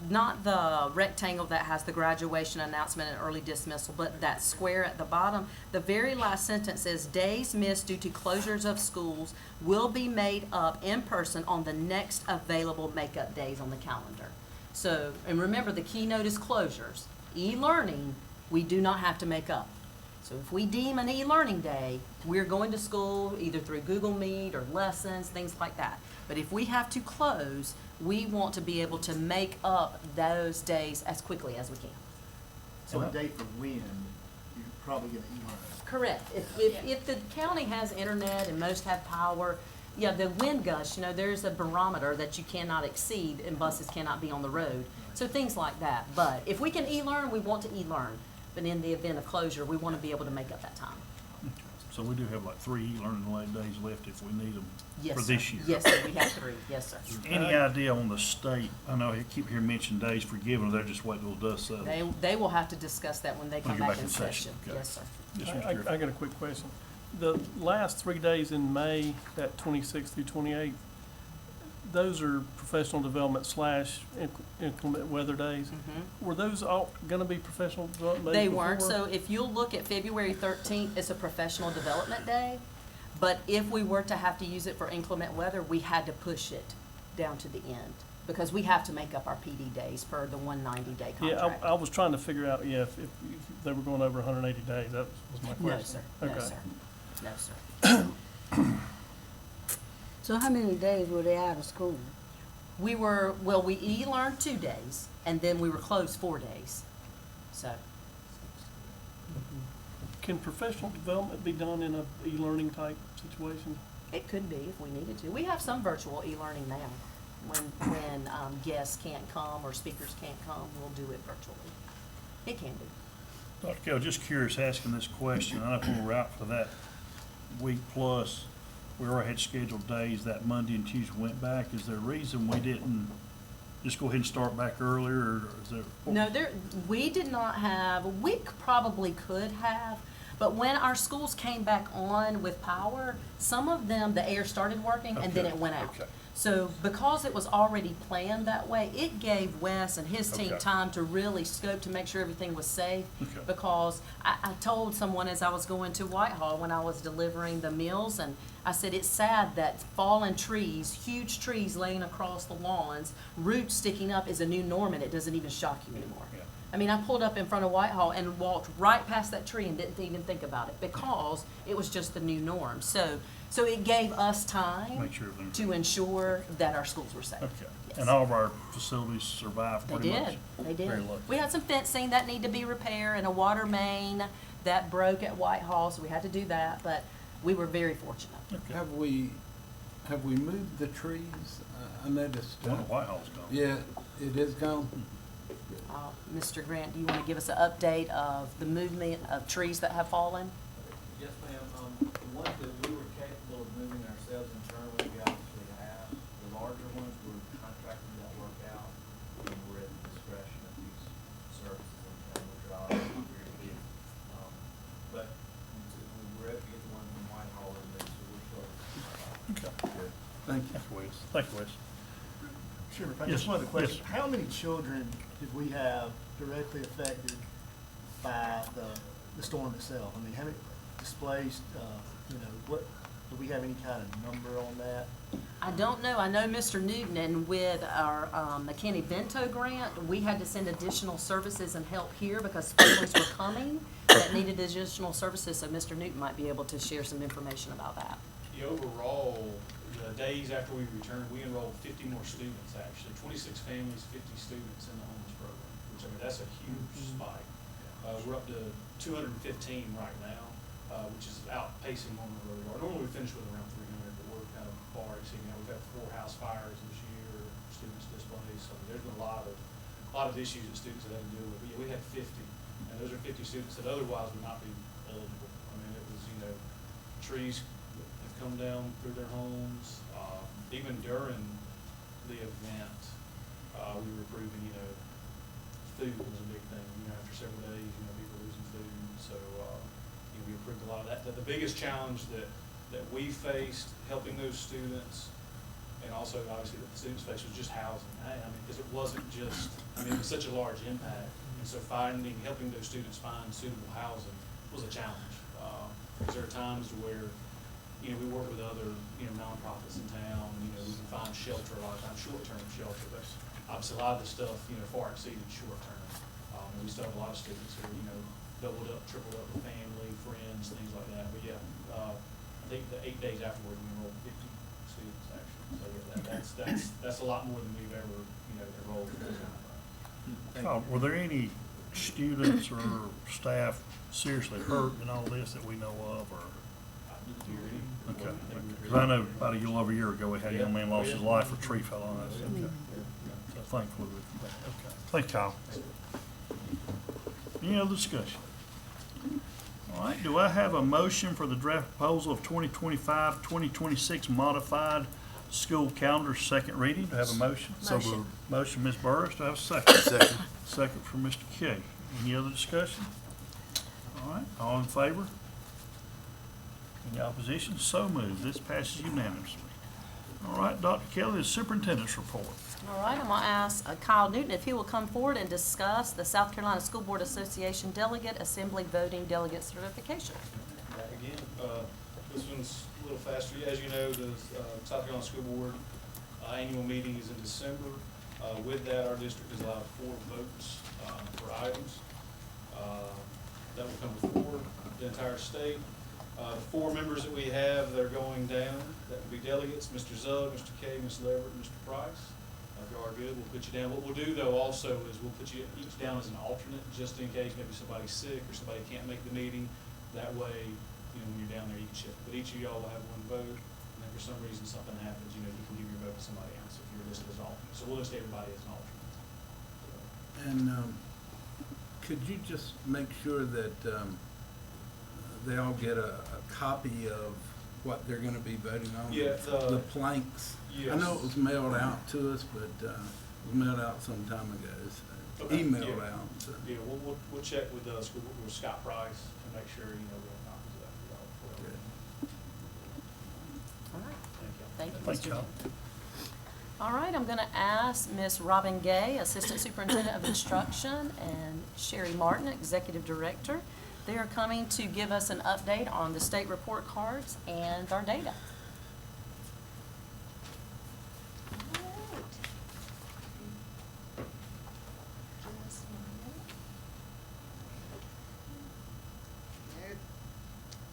not the rectangle that has the graduation announcement and early dismissal, but that square at the bottom. The very last sentence is, days missed due to closures of schools will be made up in person on the next available makeup days on the calendar. So, and remember, the keynote is closures. E-learning, we do not have to make up. So if we deem an e-learning day, we're going to school either through Google Meet or lessons, things like that. But if we have to close, we want to be able to make up those days as quickly as we can. So a day for when, you're probably gonna e-learn. Correct. If the county has internet and most have power, yeah, the wind gush, there's a barometer that you cannot exceed and buses cannot be on the road. So things like that. But if we can e-learn, we want to e-learn. But in the event of closure, we want to be able to make up that time. So we do have like 3 e-learning days left if we need them Yes, for sir. this year. Yes, sir, we have 3. Yes, sir. Any idea on the state? I know I keep hearing mention days for giving, or they're just waiting till the dust settles. They will have to discuss that when they come you're back in session. Okay. Yes, sir. Just was I curious. got a quick question. The last 3 days in May, that 26th through 28th, those are professional development / inclement weather days. Were those all gonna be professional development days They before? weren't. So if you'll look at February 13th, it's a professional development day. But if we were to have to use it for inclement weather, we had to push it down to the end because we have to make up our PD days per the 190-day Yeah, contract. I was trying to figure out, if they were going over 180 days, that was my No, question. sir. No, Okay. sir. No, sir. So how many days were they out of school? We e-learned 2 days, and then we were closed 4 days. So, Can professional development be done in a e-learning type situation? it could be if we needed to. We have some virtual e-learning now. When guests can't come or speakers can't come, we'll do it virtually. It can be. Dr. Kell, just curious, asking this question. I know when we're out for that week plus, we already had scheduled days that Monday and Tuesday went back. Is there a reason we didn't just go ahead and start back earlier, or is there? No, we did not have, we probably could have, but when our schools came back on with power, some of them, the air started working and then Okay, it went out. okay. So because it was already planned that way, it gave Wes and his team Okay. time to really scope to make sure everything was safe. Okay. Because I told someone as I was going to Whitehall when I was delivering the meals, and I said, it's sad that fallen trees, huge trees laying across the lawns, roots sticking up is a new norm, and it doesn't even shock you anymore. Yeah. I mean, I pulled up in front of Whitehall and walked right past that tree and didn't even think about it because it was just the new norm. So it gave us time Make sure everything's- to ensure that our schools were safe. Okay. Yes. And all of our facilities survived They pretty much? did, they did. Very lucky. We had some fencing that needed to be repaired and a water main that broke at Whitehall, so we had to do that, but we were very fortunate. Okay. Have we moved the trees? I noticed. One of Whitehall's gone. Yeah, it is gone. Mr. Grant, do you want to give us an update of the movement of trees that have fallen? Yes, ma'am. The ones that we were capable of moving ourselves internally, we obviously have. The larger ones, we're contracting that work out, and we're at the discretion of these services and which are obviously very big. But we were able to get the ones in Whitehall in there, so we're close. Okay. Thank you. Thank you, Wes. Thank you, Wes. Sure, Yes, just one other question. yes. How many children did we have directly affected by the storm itself? I mean, how many displaced, what, do we have any kind of number on that? I don't know. I know Mr. Newton, and with our McKinney-Vento grant, we had to send additional services and help here because families were coming that needed additional services, so Mr. Newton might be able to share some information about that. The overall, the days after we returned, we enrolled 50 more students, actually, 26 families, 50 students in the homeless program, which, I mean, that's a huge spike. We're up to 215 right now, which is outpacing when we really are. Normally we finish with around 300, but we're kind of far exceeding that. We've had 4 house fires this year, students displaced, so there's been a lot of issues that students have had to deal with. But yeah, we had 50, and those are 50 students that otherwise would not be eligible. I mean, it was, trees have come down through their homes. Even during the event, we were approving, food was a big thing. After several days, people losing food. So, we approved a lot of that. The biggest challenge that we faced helping those students and also obviously that the students faced was just housing. I mean, because it wasn't just, I mean, it was such a large impact. And so helping those students find suitable housing was a challenge. Because there are times where, we work with other, nonprofits in town, we can find shelter a lot of times, short-term shelter, but obviously a lot of the stuff, far exceeded short-term. And we still have a lot of students who, doubled up, tripled up with family, friends, things like that. But yeah, I think the 8 days afterward, we enrolled 50 students actually. So yeah, that's a lot more than we've ever, enrolled. Were there any students or staff seriously hurt in all this that we know of, or? Okay. Because I know about a little over a year ago, we had a young man lost his life for a tree fell on us. Okay. So thankfully, okay. Thank you, Kyle. Any other discussion? All right, do I have a motion for the draft proposal of 2025-2026 modified school calendar, second reading? Do I have a motion? Motion. Motion, Ms. Burris. Do I have a second? Second. Second from Mr. Kay. Any other discussion? All right, all in favor? Any opposition? So moved. This passes unanimously. All right, Dr. Kelly, the superintendent's report. All right, I'm going to ask Kyle Newton if he will come forward and discuss the South Carolina School Board Association Delegate Assembly Voting Delegate Certification. Again, this one's a little faster. As you know, the South Carolina School Board annual meeting is in December. With that, our district is allowed 4 votes for items. That will come before the entire state. The 4 members that we have that are going down, that will be delegates, Mr. Zugg, Mr. Kay, Ms. Leverett, and Mr. Price. If you are good, we'll put you down. What we'll do though also is we'll put you each down as an alternate, just in case maybe somebody's sick or somebody can't make the meeting. That way, when you're down there, you can shift. But each of y'all will have 1 vote, and if for some reason something happens, you can give your vote to somebody else if you're listed as an alternate. So we'll list everybody as an alternate. And could you just make sure that they all get a copy of what they're gonna be voting on? Yeah, the planks. Yes. I know it was mailed out to us, but it was mailed out some time ago, so Okay, emailed yeah. out. So. Yeah, we'll check with with Scott Price and make sure, we have copies of that for y'all. Good. All right, Thank you. thank you, Thank Mr. y'all. Newton. All right, I'm going to ask Ms. Robin Gay, Assistant Superintendent of Instruction, and Sherry Martin, Executive Director. They are coming to give us an update on the state report cards and our data.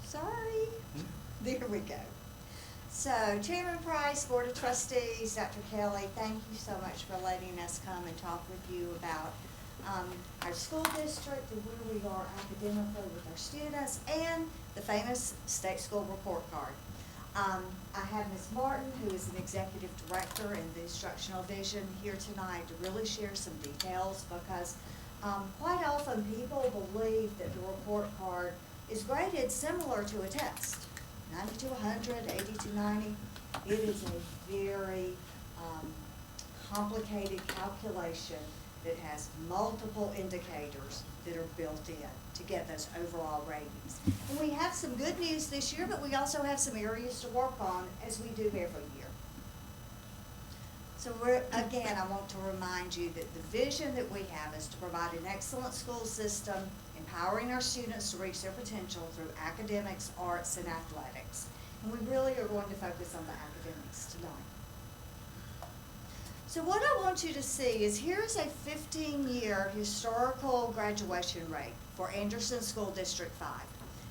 Sorry. There we go. So, Chairman Price, Board of Trustees, Dr. Kelly, thank you so much for letting us come and talk with you about our school district and where we are academically with our students and the famous state school report card. I have Ms. Martin, who is an executive director in the instructional division, here tonight to really share some details because quite often people believe that the report card is graded similar to a test, 90 to 100, 80 to 90. It is a very complicated calculation that has multiple indicators that are built in to get those overall ratings. And we have some good news this year, but we also have some areas to work on as we do every year. So again, I want to remind you that the vision that we have is to provide an excellent school system, empowering our students to reach their potential through academics, arts, and athletics. And we really are going to focus on the academics tonight. So what I want you to see is here's a 15-year historical graduation rate for Anderson School District 5.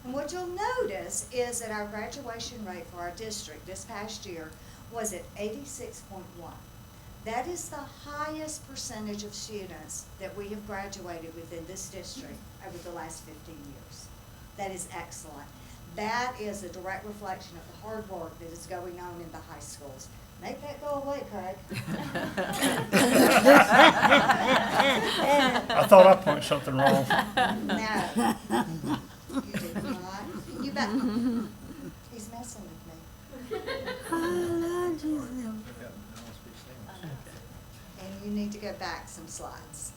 And what you'll notice is that our graduation rate for our district this past year was at 86.1. That is the highest percentage of students that we have graduated within this district over the last 15 years. That is excellent. That is a direct reflection of the hard work that is going on in the high schools. Make that go away, Craig. I thought I pointed something wrong. No, you did not. You bet. He's messing with me. And you need to go back some slides.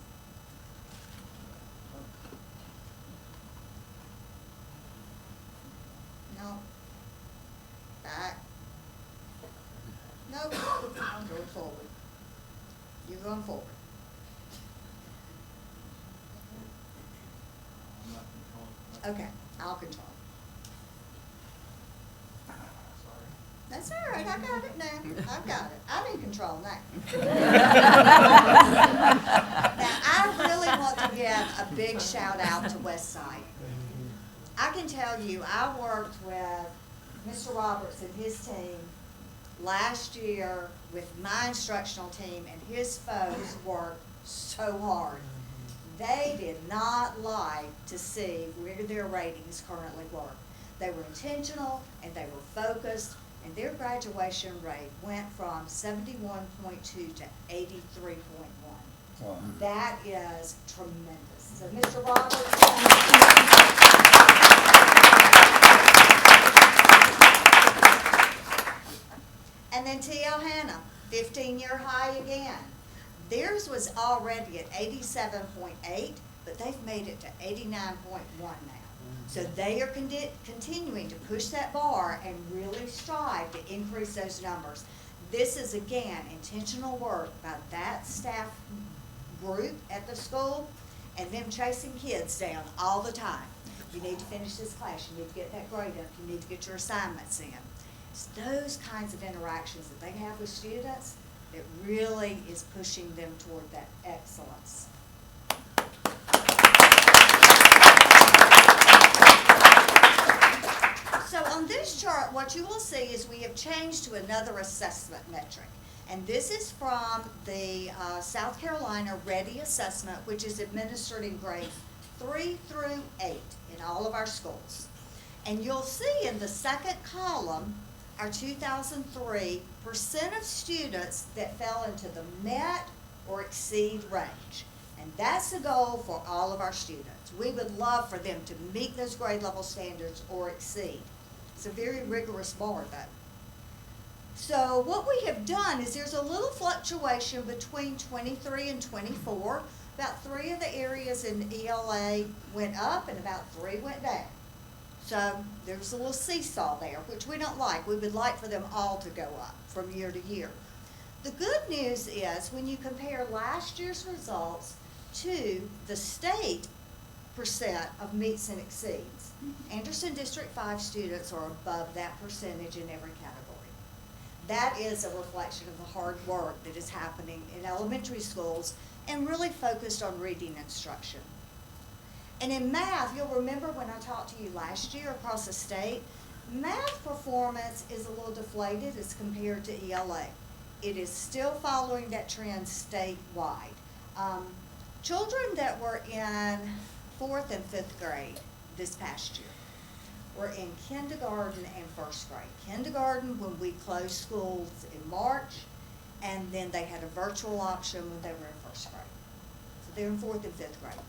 No. Back. Nope. forward. You're going forward. Okay, I'll control. That's all right, I got it now. I've got it. I'm in control now. Now, I really want to give a big shout out to Westside. I can tell you, I worked with Mr. Roberts and his team last year with my instructional team, and his folks worked so hard. They did not like to see where their ratings currently were. They were intentional and they were focused, and their graduation rate went from 71.2 to 83.1. Wow. That is tremendous. So, Mr. Roberts. And then T.L. Hannah, 15-year high again. Theirs was already at 87.8, but they've made it to 89.1 now. So they are continuing to push that bar and really strive to increase those numbers. This is, again, intentional work by that staff group at the school and them chasing kids down all the time. You need to finish this class. You need to get that grade up. You need to get your assignments in. It's those kinds of interactions that they have with students that really is pushing them toward that excellence. So on this chart, what you will see is we have changed to another assessment metric. And this is from the South Carolina Ready Assessment, which is administered in grades 3 through 8 in all of our schools. And you'll see in the second column, our 2003 percent of students that fell into the met or exceed range. And that's the goal for all of our students. We would love for them to meet those grade level standards or exceed. It's a very rigorous bar though. So what we have done is there's a little fluctuation between 23 and 24. About 3 of the areas in ELA went up and about 3 went down. So there's a little seesaw there, which we don't like. We would like for them all to go up from year to year. The good news is when you compare last year's results to the state percent of meets and exceeds, Anderson District 5 students are above that percentage in every category. That is a reflection of the hard work that is happening in elementary schools and really focused on reading instruction. And in math, you'll remember when I talked to you last year across the state, math performance is a little deflated as compared to ELA. It is still following that trend statewide. Children that were in 4th and 5th grade this past year were in kindergarten and 1st grade. Kindergarten when we closed schools in March, and then they had a virtual option when they were in 1st grade. So they're in 4th and 5th grade.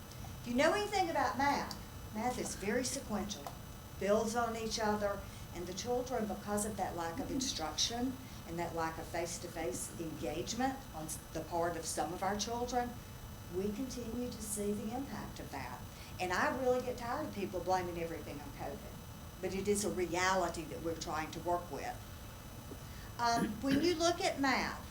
If you know anything about math, math is very sequential, builds on each other, and the children, because of that lack of instruction and that lack of face-to-face engagement on the part of some of our children, we continue to see the impact of that. And I really get tired of people blaming everything on COVID, but it is a reality that we're trying to work with. When you look at math,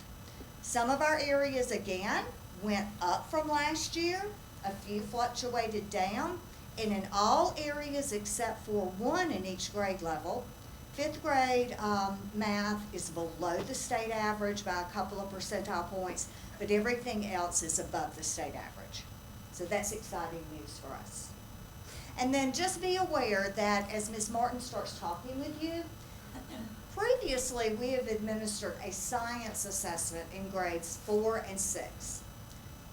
some of our areas, again, went up from last year. A few fluctuated down, and in all areas except for 1 in each grade level. 5th grade math is below the state average by a couple of percentile points, but everything else is above the state average. So that's exciting news for us. And then just be aware that as Ms. Martin starts talking with you, previously we have administered a science assessment in grades 4 and 6.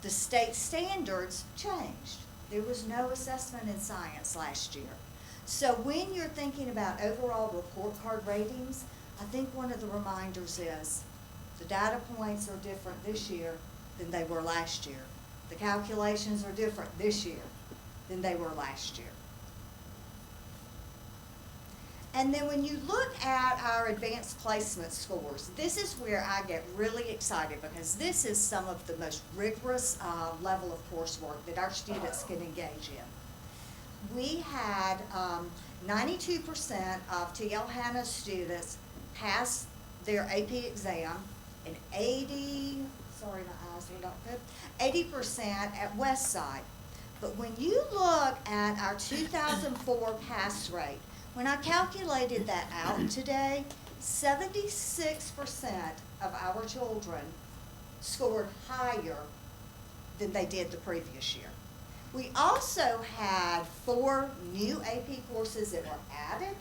The state standards changed. There was no assessment in science last year. So when you're thinking about overall report card ratings, I think one of the reminders is the data points are different this year than they were last year. The calculations are different this year than they were last year. And then when you look at our advanced placement scores, this is where I get really excited because this is some of the most rigorous level of coursework that our students can engage in. We had 92% of T.L. Hannah's students pass their AP exam and 80, sorry, my eyes are not good, 80% at Westside. But when you look at our 2004 pass rate, when I calculated that out today, 76% of our children scored higher than they did the previous year. We also had 4 new AP courses that were added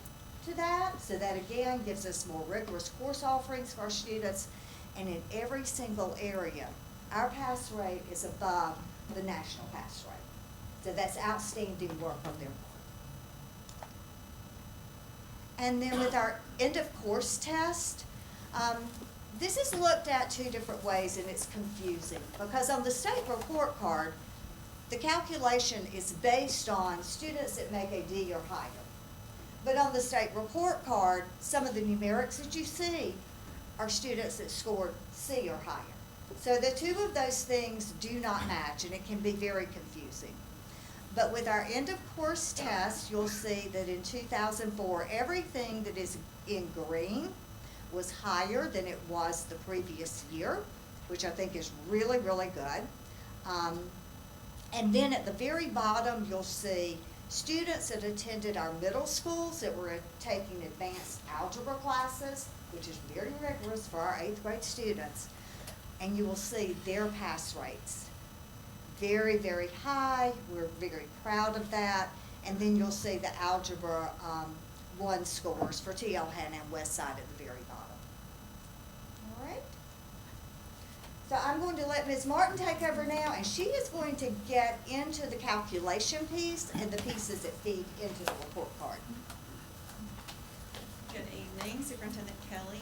to that, so that again gives us more rigorous course offerings for our students. And in every single area, our pass rate is above the national pass rate. So that's outstanding work on their part. And then with our end of course test, this is looked at 2 different ways, and it's confusing because on the state report card, the calculation is based on students that make a D or higher. But on the state report card, some of the numerics that you see are students that scored C or higher. So the 2 of those things do not match, and it can be very confusing. But with our end of course test, you'll see that in 2004, everything that is in green was higher than it was the previous year, which I think is really, really good. And then at the very bottom, you'll see students that attended our middle schools that were taking advanced algebra classes, which is very rigorous for our 8th grade students. And you will see their pass rates. Very, very high. We're very proud of that. And then you'll see the Algebra 1 scores for T.L. Hanna and Westside at the very bottom. All right. So I'm going to let Ms. Martin take over now, and she is going to get into the calculation piece and the pieces that feed into the report card. Good evening, Superintendent Kelly,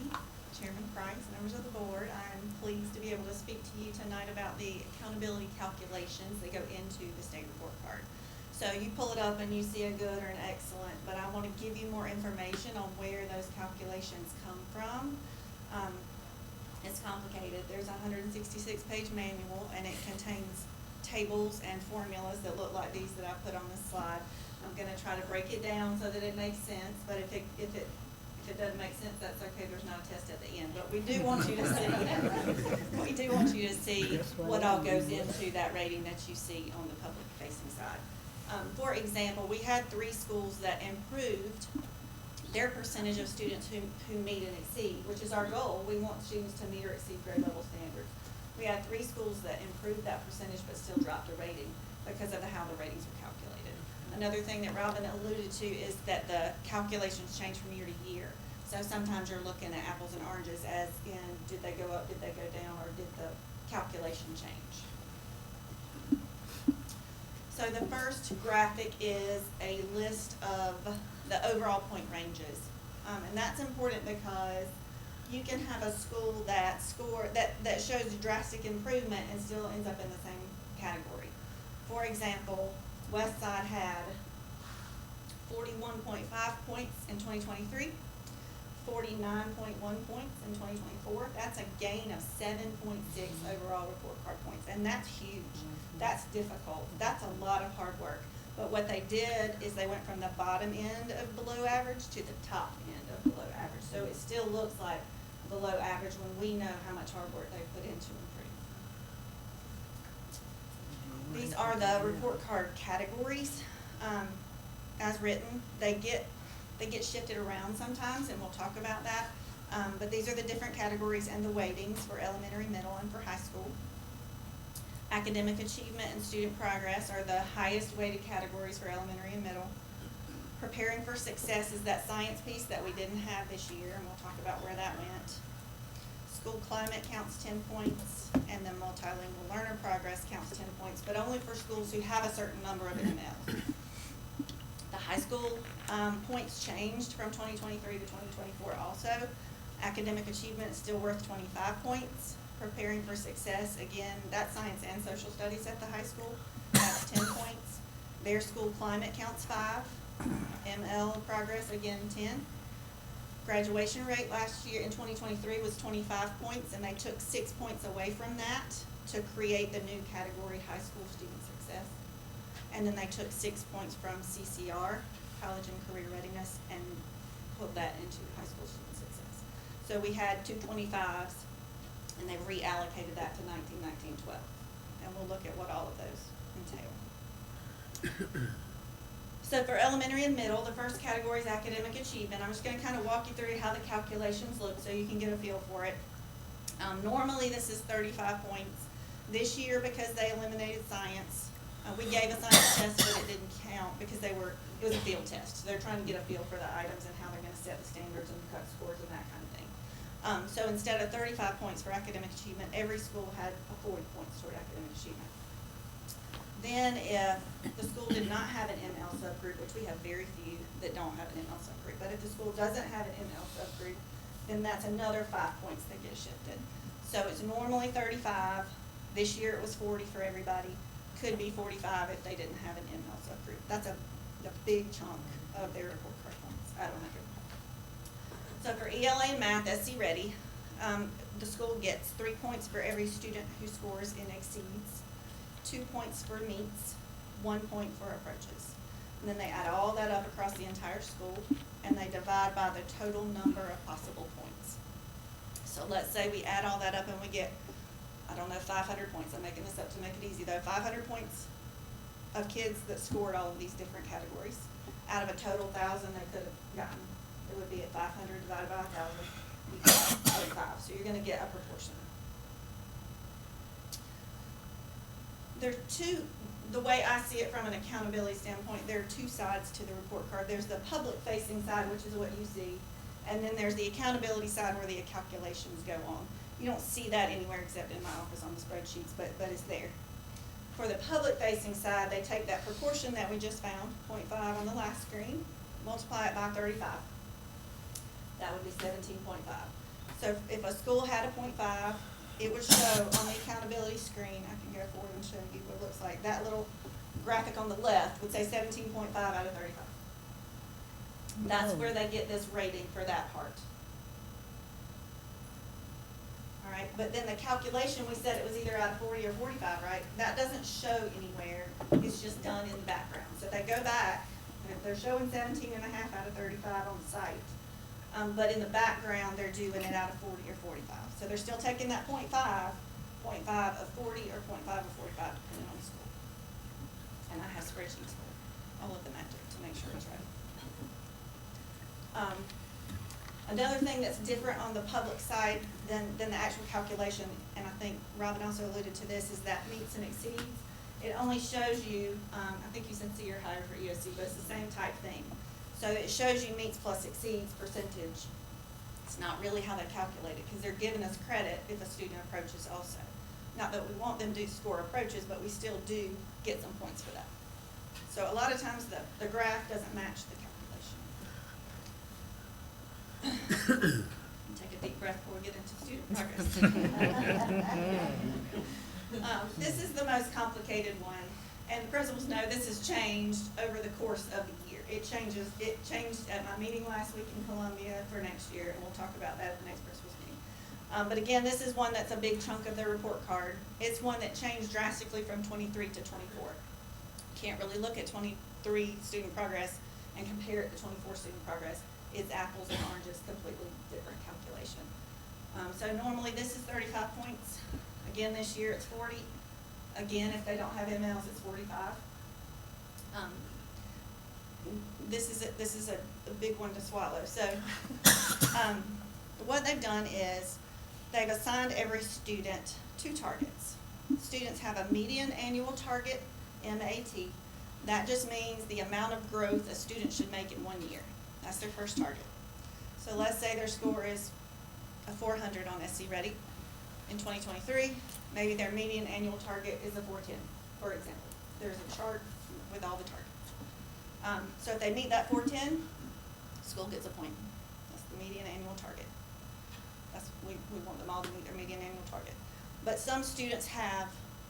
Chairman Price, members of the board. I'm pleased to be able to speak to you tonight about the accountability calculations that go into the state report card. So you pull it up and you see a good or an excellent, but I want to give you more information on where those calculations come from. It's complicated. There's a 166-page manual, and it contains tables and formulas that look like these that I put on this slide. I'm going to try to break it down so that it makes sense, but if it doesn't make sense, that's okay. There's not a test at the end, but we do want you to see what all goes into that rating that you see on the public-facing side. For example, we had 3 schools that improved their percentage of students who meet and exceed, which is our goal. We want students to meet or exceed grade level standards. We had 3 schools that improved that percentage but still dropped a rating because of how the ratings were calculated. Another thing that Robin alluded to is that the calculations change from year to year. So sometimes you're looking at apples and oranges as in, did they go up, did they go down, or did the calculation change? So the first graphic is a list of the overall point ranges. And that's important because you can have a school that shows drastic improvement and still ends up in the same category. For example, Westside had 41.5 points in 2023, 49.1 points in 2024. That's a gain of 7.6 overall report card points, and that's huge. That's difficult. That's a lot of hard work. But what they did is they went from the bottom end of below average to the top end of below average. So it still looks like below average when we know how much hard work they put into improve. These are the report card categories. As written, they get shifted around sometimes, and we'll talk about that. But these are the different categories and the weightings for elementary, middle, and for high school. Academic achievement and student progress are the highest weighted categories for elementary and middle. Preparing for success is that science piece that we didn't have this year, and we'll talk about where that went. School climate counts 10 points, and then multilingual learner progress counts 10 points, but only for schools who have a certain number of MLs. The high school points changed from 2023 to 2024 also. Academic achievement is still worth 25 points. Preparing for success, again, that's science and social studies at the high school. That's 10 points. Their school climate counts 5. ML progress, again, 10. Graduation rate last year in 2023 was 25 points, and they took 6 points away from that to create the new category, high school student success. And then they took 6 points from CCR, college and career readiness, and put that into high school student success. So we had 2 25s And they've reallocated that to 19-19-12. And we'll look at what all of those entail. So for elementary and middle, the first category is academic achievement. I'm just going to kind of walk you through how the calculations look so you can get a feel for it. Normally this is 35 points. This year, because they eliminated science, we gave a science test, but it didn't count because it was a field test. So they're trying to get a feel for the items and how they're going to set the standards and cut scores and that kind of thing. So instead of 35 points for academic achievement, every school had 40 points toward academic achievement. Then if the school did not have an ML subgroup, which we have very few that don't have an ML subgroup, but if the school doesn't have an ML subgroup, then that's another 5 points that get shifted. So it's normally 35. This year it was 40 for everybody. Could be 45 if they didn't have an ML subgroup. That's a big chunk of their report card points out of 100. So for ELA and math, SC Ready, the school gets 3 points for every student who scores and exceeds, 2 points for meets, 1 point for approaches. And then they add all that up across the entire school, and they divide by the total number of possible points. So let's say we add all that up and we get, I don't know, 500 points. I'm making this up to make it easy though. 500 points of kids that scored all of these different categories. Out of a total 1,000 they could have gotten, it would be at 500 divided by 1,000 equals 35. So you're going to get a proportion. There are two, the way I see it from an accountability standpoint, there are two sides to the report card. There's the public facing side, which is what you see, and then there's the accountability side where the calculations go on. You don't see that anywhere except in my office on the spreadsheets, but it's there. For the public facing side, they take that proportion that we just found, 0.5 on the last screen, multiply it by 35. That would be 17.5. So if a school had a 0.5, it would show on the accountability screen, I can go forward and show you what it looks like. That little graphic on the left would say 17.5 out of 35. That's where they get this rating for that part. All right, but then the calculation, we said it was either out of 40 or 45, right? That doesn't show anywhere. It's just done in the background. So if they go back, and if they're showing 17.5 out of 35 on the site, but in the background, they're doing it out of 40 or 45. So they're still taking that 0.5 of 40 or 0.5 of 45, depending on the school. And I have spreadsheets for all of the magic to make sure it's right. Another thing that's different on the public side than the actual calculation, and I think Robin also alluded to this, is that meets and exceeds. It only shows you, I think you said C or higher for EOC, but it's the same type thing. So it shows you meets plus exceeds percentage. It's not really how they calculate it, because they're giving us credit if a student approaches also. Not that we want them to score approaches, but we still do get some points for that. So a lot of times the graph doesn't match the calculation. Take a deep breath before we get into student progress. This is the most complicated one, and the principals know this has changed over the course of the year. It changed at my meeting last week in Columbia for next year, and we'll talk about that at the next principals meeting. But again, this is one that's a big chunk of their report card. It's one that changed drastically from 23 to 24. Can't really look at 23 student progress and compare it to 24 student progress. It's apples and oranges, completely different calculation. So normally this is 35 points. Again, this year it's 40. Again, if they don't have MLs, it's 45. This is a big one to swallow. So what they've done is they've assigned every student 2 targets. Students have a median annual target, MAT. That just means the amount of growth a student should make in 1 year. That's their first target. So let's say their score is a 400 on SC Ready in 2023. Maybe their median annual target is a 410, for example. There's a chart with all the targets. So if they meet that 410, school gets a point. That's the median annual target. We want them all to meet their median annual target. But some students have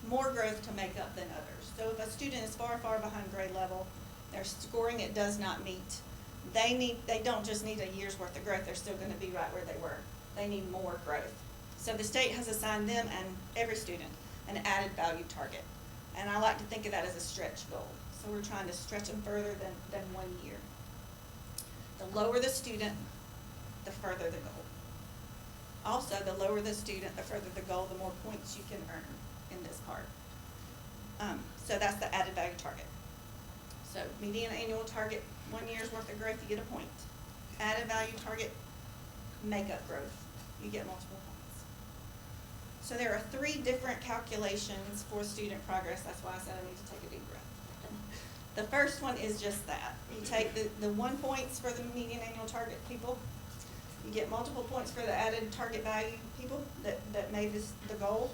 more growth to make up than others. So if a student is far, far behind grade level, their scoring it does not meet. They don't just need a year's worth of growth, they're still going to be right where they were. They need more growth. So the state has assigned them and every student an added value target. And I like to think of that as a stretch goal. So we're trying to stretch them further than 1 year. The lower the student, the further the goal. Also, the lower the student, the further the goal, the more points you can earn in this part. So that's the added value target. So median annual target, 1 year's worth of growth, you get a point. Added value target, makeup growth, you get multiple points. So there are 3 different calculations for student progress. That's why I said I need to take a deep breath. The first one is just that. You take the 1 points for the median annual target people. You get multiple points for the added target value people that made this the goal.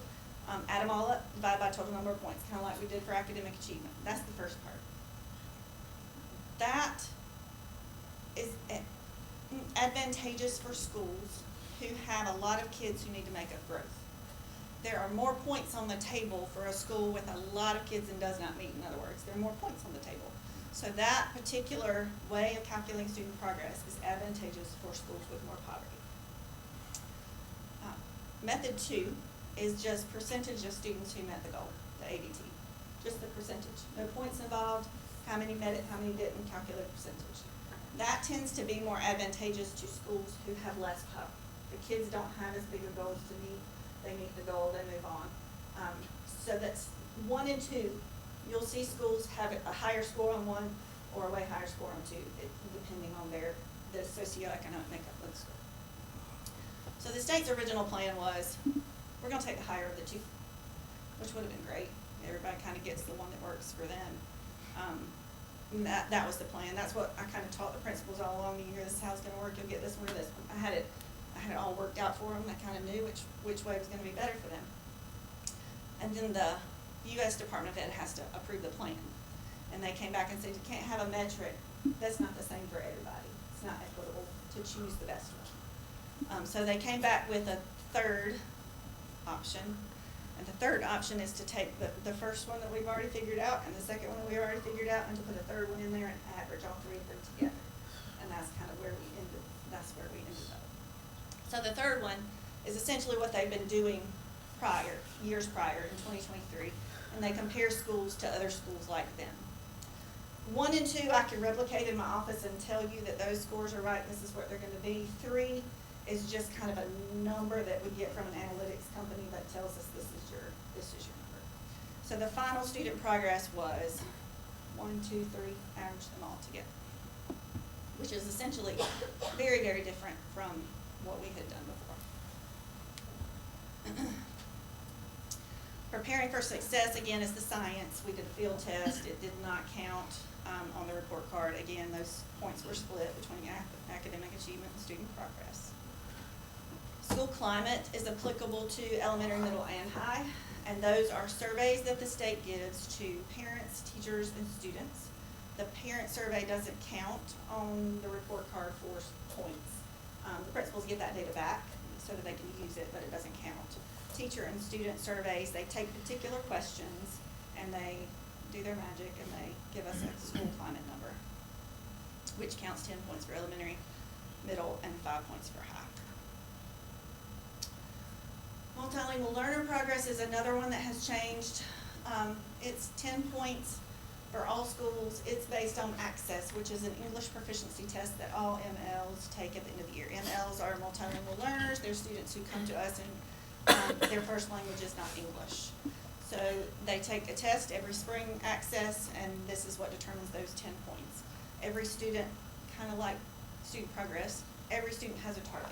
Add them all up, divide by total number of points, kind of like we did for academic achievement. That's the first part. That is advantageous for schools who have a lot of kids who need to make up growth. There are more points on the table for a school with a lot of kids and does not meet. In other words, there are more points on the table. So that particular way of calculating student progress is advantageous for schools with more poverty. Method 2 is just percentage of students who met the goal, the ADT. Just the percentage. No points involved, how many met it, how many didn't, calculate percentage. That tends to be more advantageous to schools who have less poverty. The kids don't have as big of goals to meet. They meet the goal, they move on. So that's 1 and 2. You'll see schools have a higher score on 1 or a way higher score on 2, depending on the socioeconomic makeup of the school. So the state's original plan was, we're going to take the higher of the 2, which would have been great. Everybody kind of gets the one that works for them. That was the plan. That's what I kind of taught the principals all along the year. This is how it's going to work. You'll get this one or this one. I had it all worked out for them. I kind of knew which way was going to be better for them. And then the U.S. Department of Ed has to approve the plan. And they came back and said, you can't have a metric that's not the same for everybody. It's not equitable to choose the best one. So they came back with a third option. And the third option is to take the first one that we've already figured out and the second one that we've already figured out and to put a third one in there and average all 3 of them together. And that's kind of where we ended. That's where we ended up. So the third one is essentially what they've been doing years prior in 2023, and they compare schools to other schools like them. 1 and 2 I can replicate in my office and tell you that those scores are right, this is what they're going to be. 3 is just kind of a number that we get from an analytics company that tells us this is your number. So the final student progress was 1, 2, 3, average them all together, which is essentially very, very different from what we had done before. Preparing for success, again, is the science. We did a field test. It did not count on the report card. Again, those points were split between academic achievement and student progress. School climate is applicable to elementary, middle, and high, and those are surveys that the state gives to parents, teachers, and students. The parent survey doesn't count on the report card for points. The principals get that data back so that they can use it, but it doesn't count. Teacher and student surveys, they take particular questions and they do their magic and they give us a school climate number, which counts 10 points for elementary, middle, and 5 points for high. Multilingual learner progress is another one that has changed. It's 10 points for all schools. It's based on access, which is an English proficiency test that all MLs take at the end of the year. MLs are multilingual learners. They're students who come to us and their first language is not English. So they take a test every spring, access, and this is what determines those 10 points. Every student, kind of like student progress, every student has a target.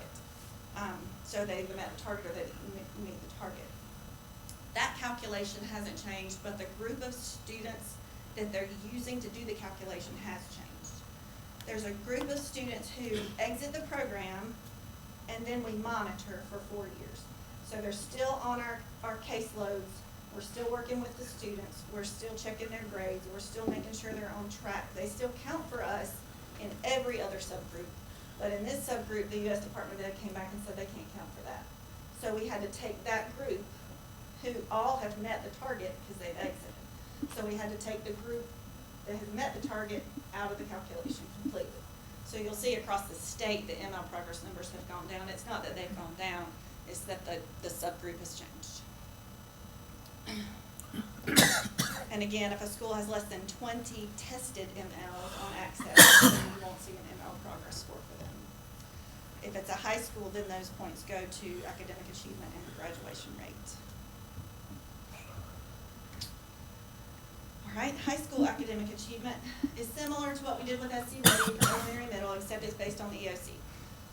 So they either met the target or they didn't meet the target. That calculation hasn't changed, but the group of students that they're using to do the calculation has changed. There's a group of students who exit the program and then we monitor for 4 years. So they're still on our caseloads. We're still working with the students. We're still checking their grades. We're still making sure they're on track. They still count for us in every other subgroup. But in this subgroup, the U.S. Department of Ed came back and said they can't count for that. So we had to take that group who all have met the target because they've exited. So we had to take the group that has met the target out of the calculation completely. So you'll see across the state the ML progress numbers have gone down. It's not that they've gone down. Is that the subgroup has changed. And again, if a school has less than 20 tested MLs on access, then you won't see an ML progress score for them. If it's a high school, then those points go to academic achievement and graduation rate. All right, high school academic achievement is similar to what we did with SC Ready for elementary middle, except it's based on the EOC.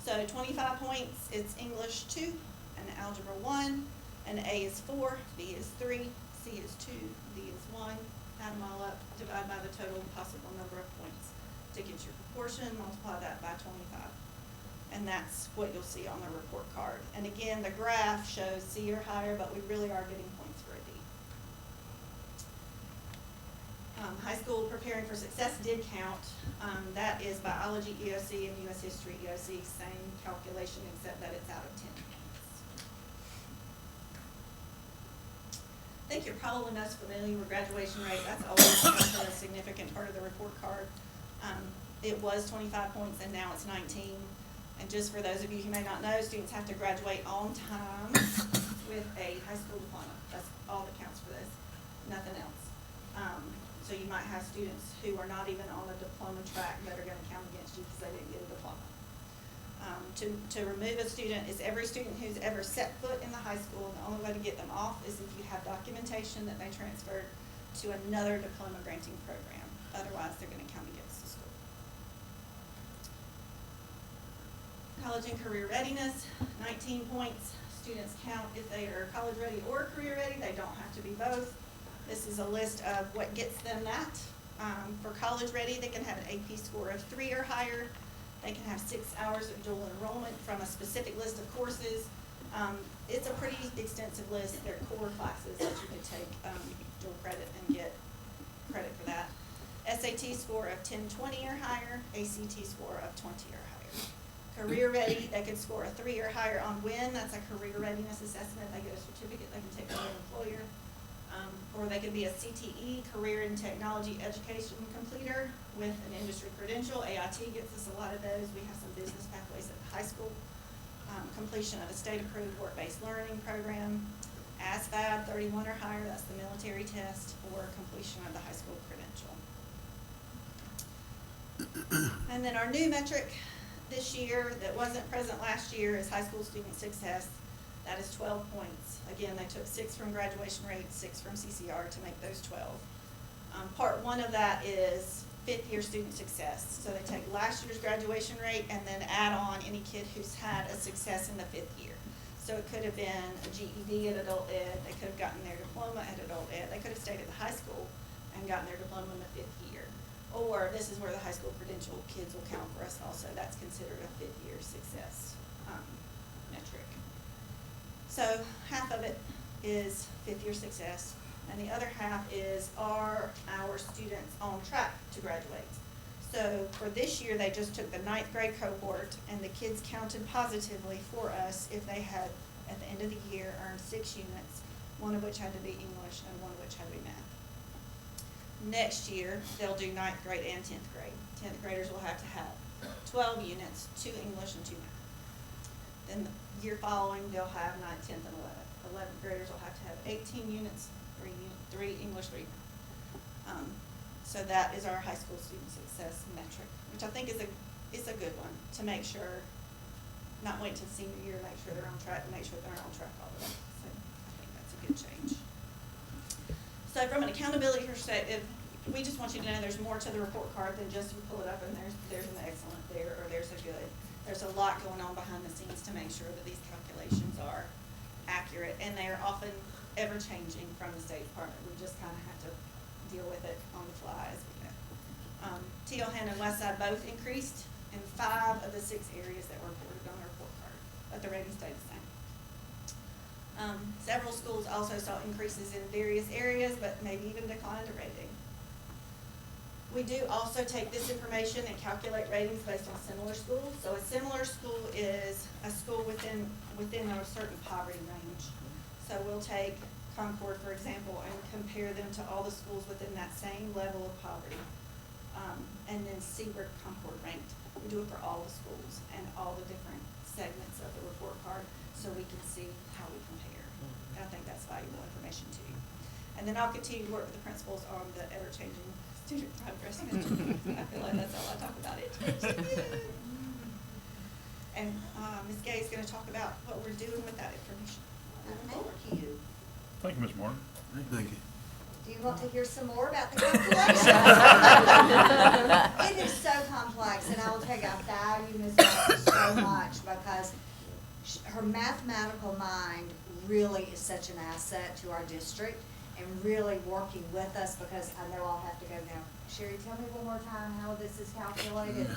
So 25 points, it's English 2 and Algebra 1, and A is 4, B is 3, C is 2, D is 1. Add them all up, divide by the total possible number of points to get your proportion, multiply that by 25. And that's what you'll see on the report card. And again, the graph shows C or higher, but we really are getting points for a D. High school preparing for success did count. That is biology EOC and U.S. history EOC, same calculation except that it's out of 10 points. I think you're probably most familiar with graduation rate. That's always a significant part of the report card. It was 25 points and now it's 19. And just for those of you who may not know, students have to graduate on time with a high school diploma. That's all that counts for this, nothing else. So you might have students who are not even on the diploma track that are gonna count against you because they didn't get a diploma. To remove a student is every student who's ever set foot in the high school, and the only way to get them off is if you have documentation that they transferred to another diploma granting program. Otherwise, they're gonna count against the school. College and career readiness, 19 points. Students count if they are college ready or career ready. They don't have to be both. This is a list of what gets them that. For college ready, they can have an AP score of 3 or higher. They can have 6 hours of dual enrollment from a specific list of courses. It's a pretty extensive list. They're core classes that you could take dual credit and get credit for that. SAT score of 10/20 or higher. ACT score of 20 or higher. Career ready, they can score a 3 or higher on WIN. That's a career readiness assessment. They get a certificate they can take to their employer. Or they could be a CTE, Career in Technology Education completer with an industry credential. AIT gets us a lot of those. We have some business pathways at the high school. Completion of a state-approved work-based learning program. ASD5, 31 or higher, that's the military test, or completion of the high school credential. And then our new metric this year that wasn't present last year is high school student success. That is 12 points. Again, they took 6 from graduation rate, 6 from CCR to make those 12. Part 1 of that is 5th year student success. So they take last year's graduation rate and then add on any kid who's had a success in the 5th year. So it could have been a GED at adult ed, they could have gotten their diploma at adult ed, they could have stayed at the high school and gotten their diploma in the 5th year. Or this is where the high school credential kids will count for us also. That's considered a 5th year success metric. So half of it is 5th year success, and the other half is are our students on track to graduate. So for this year, they just took the 9th grade cohort, and the kids counted positively for us if they had, at the end of the year, earned 6 units, one of which had to be English and one of which had to be math. Next year, they'll do 9th grade and 10th grade. 10th graders will have to have 12 units, 2 English and 2 math. Then the year following, they'll have 9th, 10th, and 11th. 11th graders will have to have 18 units, 3 English, 3 math. So that is our high school student success metric, which I think is a good one to make sure, not wait till senior year, make sure they're on track, and make sure they're on track all the way. So I think that's a good change. So from an accountability perspective, we just want you to know there's more to the report card than just you pull it up and there's an excellent there or there's a good. There's a lot going on behind the scenes to make sure that these calculations are accurate, and they are often ever changing from the State Department. We just kind of have to deal with it on the fly as we go. Teal-Hand and Westside both increased in 5 of the 6 areas that were reported on the report card, but the rating stayed the same. Several schools also saw increases in various areas, but maybe even declined a rating. We do also take this information and calculate ratings based on similar schools. So a similar school is a school within a certain poverty range. So we'll take Concord, for example, and compare them to all the schools within that same level of poverty, and then see where Concord ranked. We do it for all the schools and all the different segments of the report card, so we can see how we compare. And I think that's valuable information to you. And then I'll continue to work with the principals on the ever-changing student progress metric. I feel like that's all I talk about it. And talk about what we're doing with that information. Thank you. Thank you, Ms. Martin. Thank you. Do you want to hear some more about the calculations? It is so complex, and I will tell you, I value Ms. Martin so much because her mathematical mind really is such an asset to our district, and really working with us, because I know I'll have to go now. Sherry, tell me one more time how this is calculated.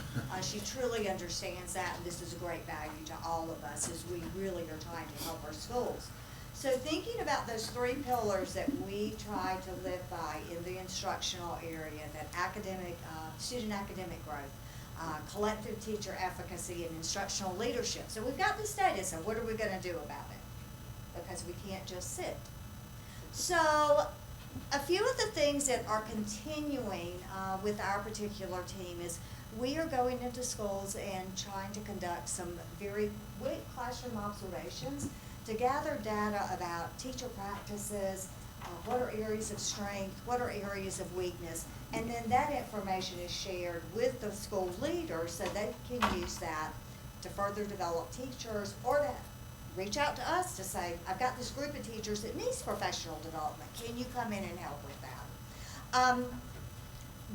She truly understands that, and this is a great value to all of us as we really are trying to help our schools. So thinking about those three pillars that we try to live by in the instructional area, that academic, student academic growth, collective teacher efficacy, and instructional leadership. So we've got this data, so what are we gonna do about it? Because we can't just sit. So a few of the things that are continuing with our particular team is we are going into schools and trying to conduct some very quick classroom observations to gather data about teacher practices, what are areas of strength, what are areas of weakness, and then that information is shared with the school leaders so they can use that to further develop teachers, or to reach out to us to say, I've got this group of teachers that needs professional development. Can you come in and help with that?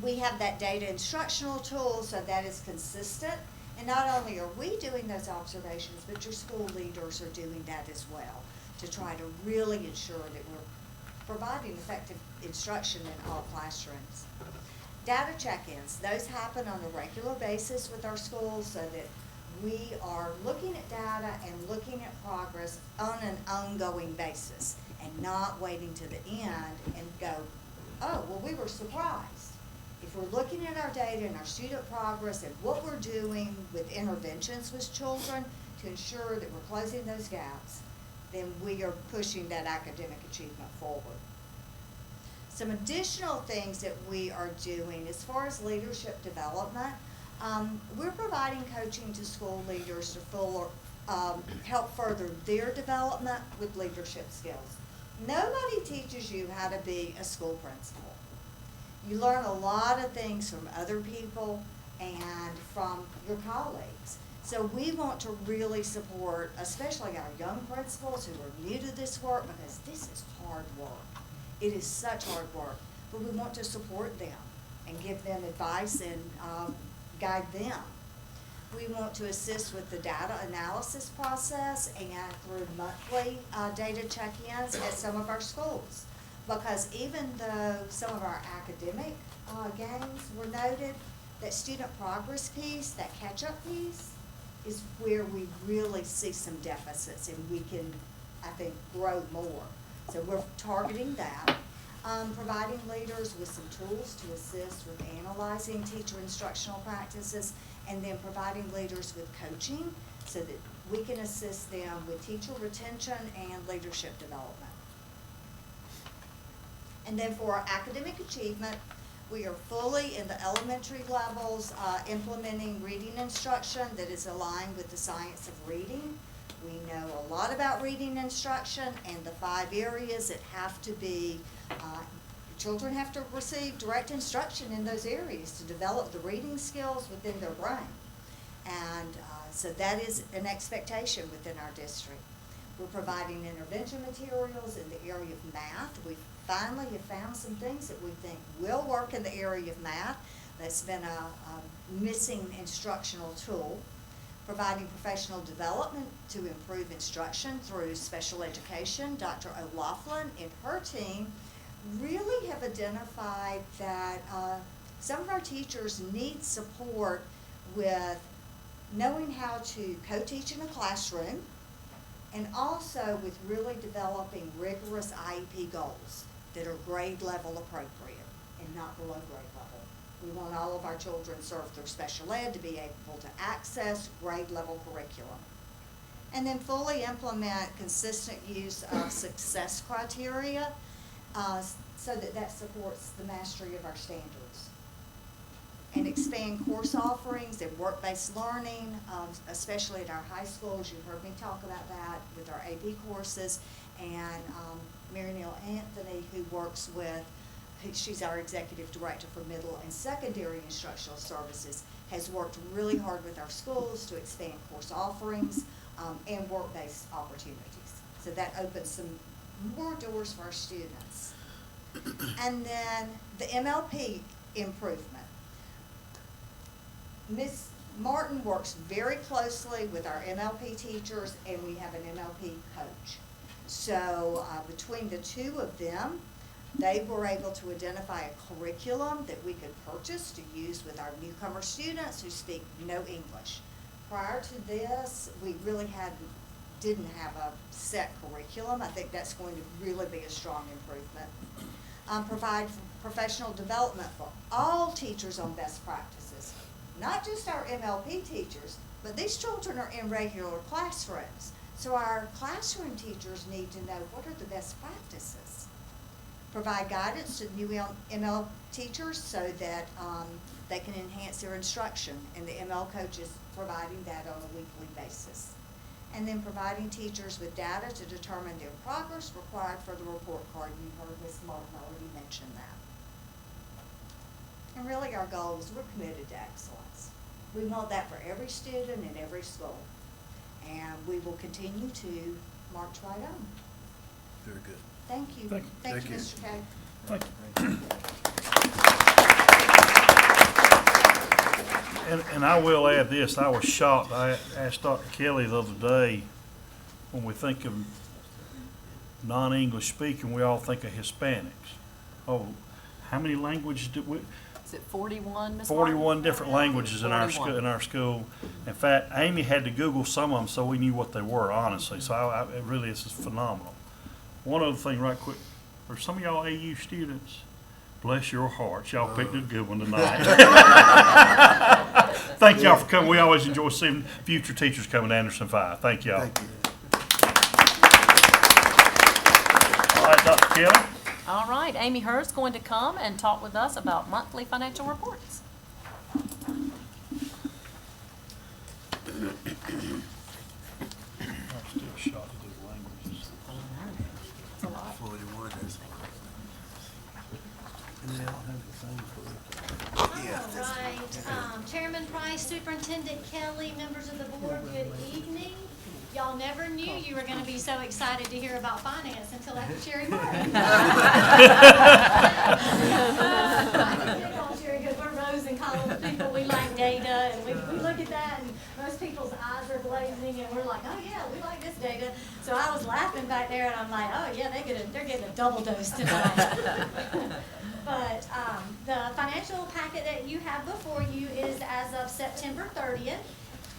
We have that data instructional tool, so that is consistent. And not only are we doing those observations, but your school leaders are doing that as well to try to really ensure that we're providing effective instruction in all classrooms. Data check-ins, those happen on a regular basis with our schools so that we are looking at data and looking at progress on an ongoing basis and not waiting to the end and go, oh, well, we were surprised. If we're looking at our data and our student progress and what we're doing with interventions with children to ensure that we're closing those gaps, then we are pushing that academic achievement forward. Some additional things that we are doing as far as leadership development, we're providing coaching to school leaders to help further their development with leadership skills. Nobody teaches you how to be a school principal. You learn a lot of things from other people and from your colleagues. So we want to really support, especially our young principals who are new to this work, because this is hard work. It is such hard work, but we want to support them and give them advice and guide them. We want to assist with the data analysis process and through monthly data check-ins at some of our schools. Because even though some of our academic gains were noted, that student progress piece, that catch-up piece, is where we really see some deficits and we can, I think, grow more. So we're targeting that. Providing leaders with some tools to assist with analyzing teacher instructional practices, and then providing leaders with coaching so that we can assist them with teacher retention and leadership development. And then for our academic achievement, we are fully in the elementary levels implementing reading instruction that is aligned with the science of reading. We know a lot about reading instruction and the 5 areas that have to be, children have to receive direct instruction in those areas to develop the reading skills within their brain. And so that is an expectation within our district. We're providing intervention materials in the area of math. We finally have found some things that we think will work in the area of math. That's been a missing instructional tool. Providing professional development to improve instruction through special education. Dr. O'Loughlin and her team really have identified that some of our teachers need support with knowing how to co-teach in a classroom, and also with really developing rigorous IEP goals that are grade level appropriate and not below grade level. We want all of our children served through special ed to be able to access grade level curriculum. And then fully implement consistent use of success criteria so that supports the mastery of our standards. And expand course offerings and work-based learning, especially at our high schools. You've heard me talk about that with our AP courses. And Mary Neal Anthony, who works with, she's our executive director for middle and secondary instructional services, has worked really hard with our schools to expand course offerings. and work-based opportunities. So that opens some more doors for our students. And then the MLP improvement. Ms. Martin works very closely with our MLP teachers, and we have an MLP coach. So between the two of them, they were able to identify a curriculum that we could purchase to use with our newcomer students who speak no English. Prior to this, we really didn't have a set curriculum. I think that's going to really be a strong improvement. Provide professional development for all teachers on best practices, not just our MLP teachers, but these children are in regular classrooms. So our classroom teachers need to know what are the best practices. Provide guidance to new ML teachers so that they can enhance their instruction, and the ML coach is providing that on a weekly basis. And then providing teachers with data to determine their progress required for the report card. You heard Ms. Martin already mention that. And really our goal is we're committed to excellence. We want that for every student in every school. And we will continue to march right on. Very good. Thank you. Thank you, Mr. Kay. Thank you. And I will add this, I was shocked, I asked Dr. Kelly the other day, when we think of non-English speaking, we all think of Hispanics. Oh, how many languages do we? Is it 41, Ms. 41 different languages in our 41. school. In fact, Amy had to Google some of them so we knew what they were, honestly. So it really is phenomenal. One other thing right quick, for some of y'all AU students, bless your hearts, y'all picked a good one tonight. Thank y'all for coming. We always enjoy seeing future teachers coming to Anderson 5. Thank y'all. Thank you. All right, Dr. Kelly. All right, Amy Hurd's going to come and talk with us about monthly financial reports. It's a lot. 41, that's All right, Chairman Price, Superintendent Kelly, members of the board, good evening. Y'all never knew you were gonna be so excited to hear about finance until after Sherry Martin. Sherry, because we're Rose and Collins people, we like data, and we look at that, and most people's eyes are blazing, and we're like, oh yeah, we like this data. So I was laughing back there, and I'm like, oh yeah, they're getting a double dose tonight. But the financial packet that you have before you is as of September 30th.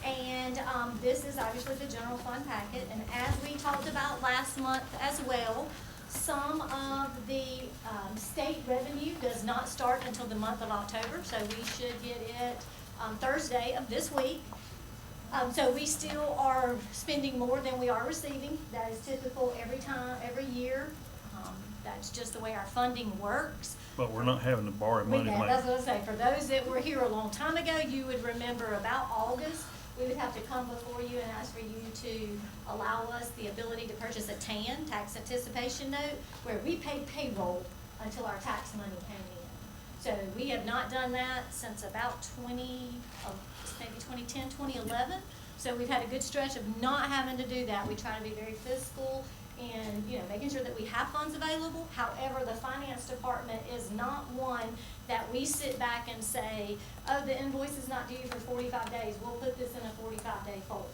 And this is obviously the general fund packet. And as we talked about last month as well, some of the state revenue does not start until the month of October. So we should get it Thursday of this week. So we still are spending more than we are receiving. That is typical every year. That's just the way our funding works. But we're not having to borrow money. That's what I say. For those that were here a long time ago, you would remember about August, we would have to come before you and ask for you to allow us the ability to purchase a TAN, tax anticipation note, where we paid payroll until our tax money came in. So we have not done that since about 2010, 2011. So we've had a good stretch of not having to do that. We try to be very fiscal and, making sure that we have funds available. However, the finance department is not one that we sit back and say, oh, the invoice is not due for 45 days. We'll put this in a 45-day folder.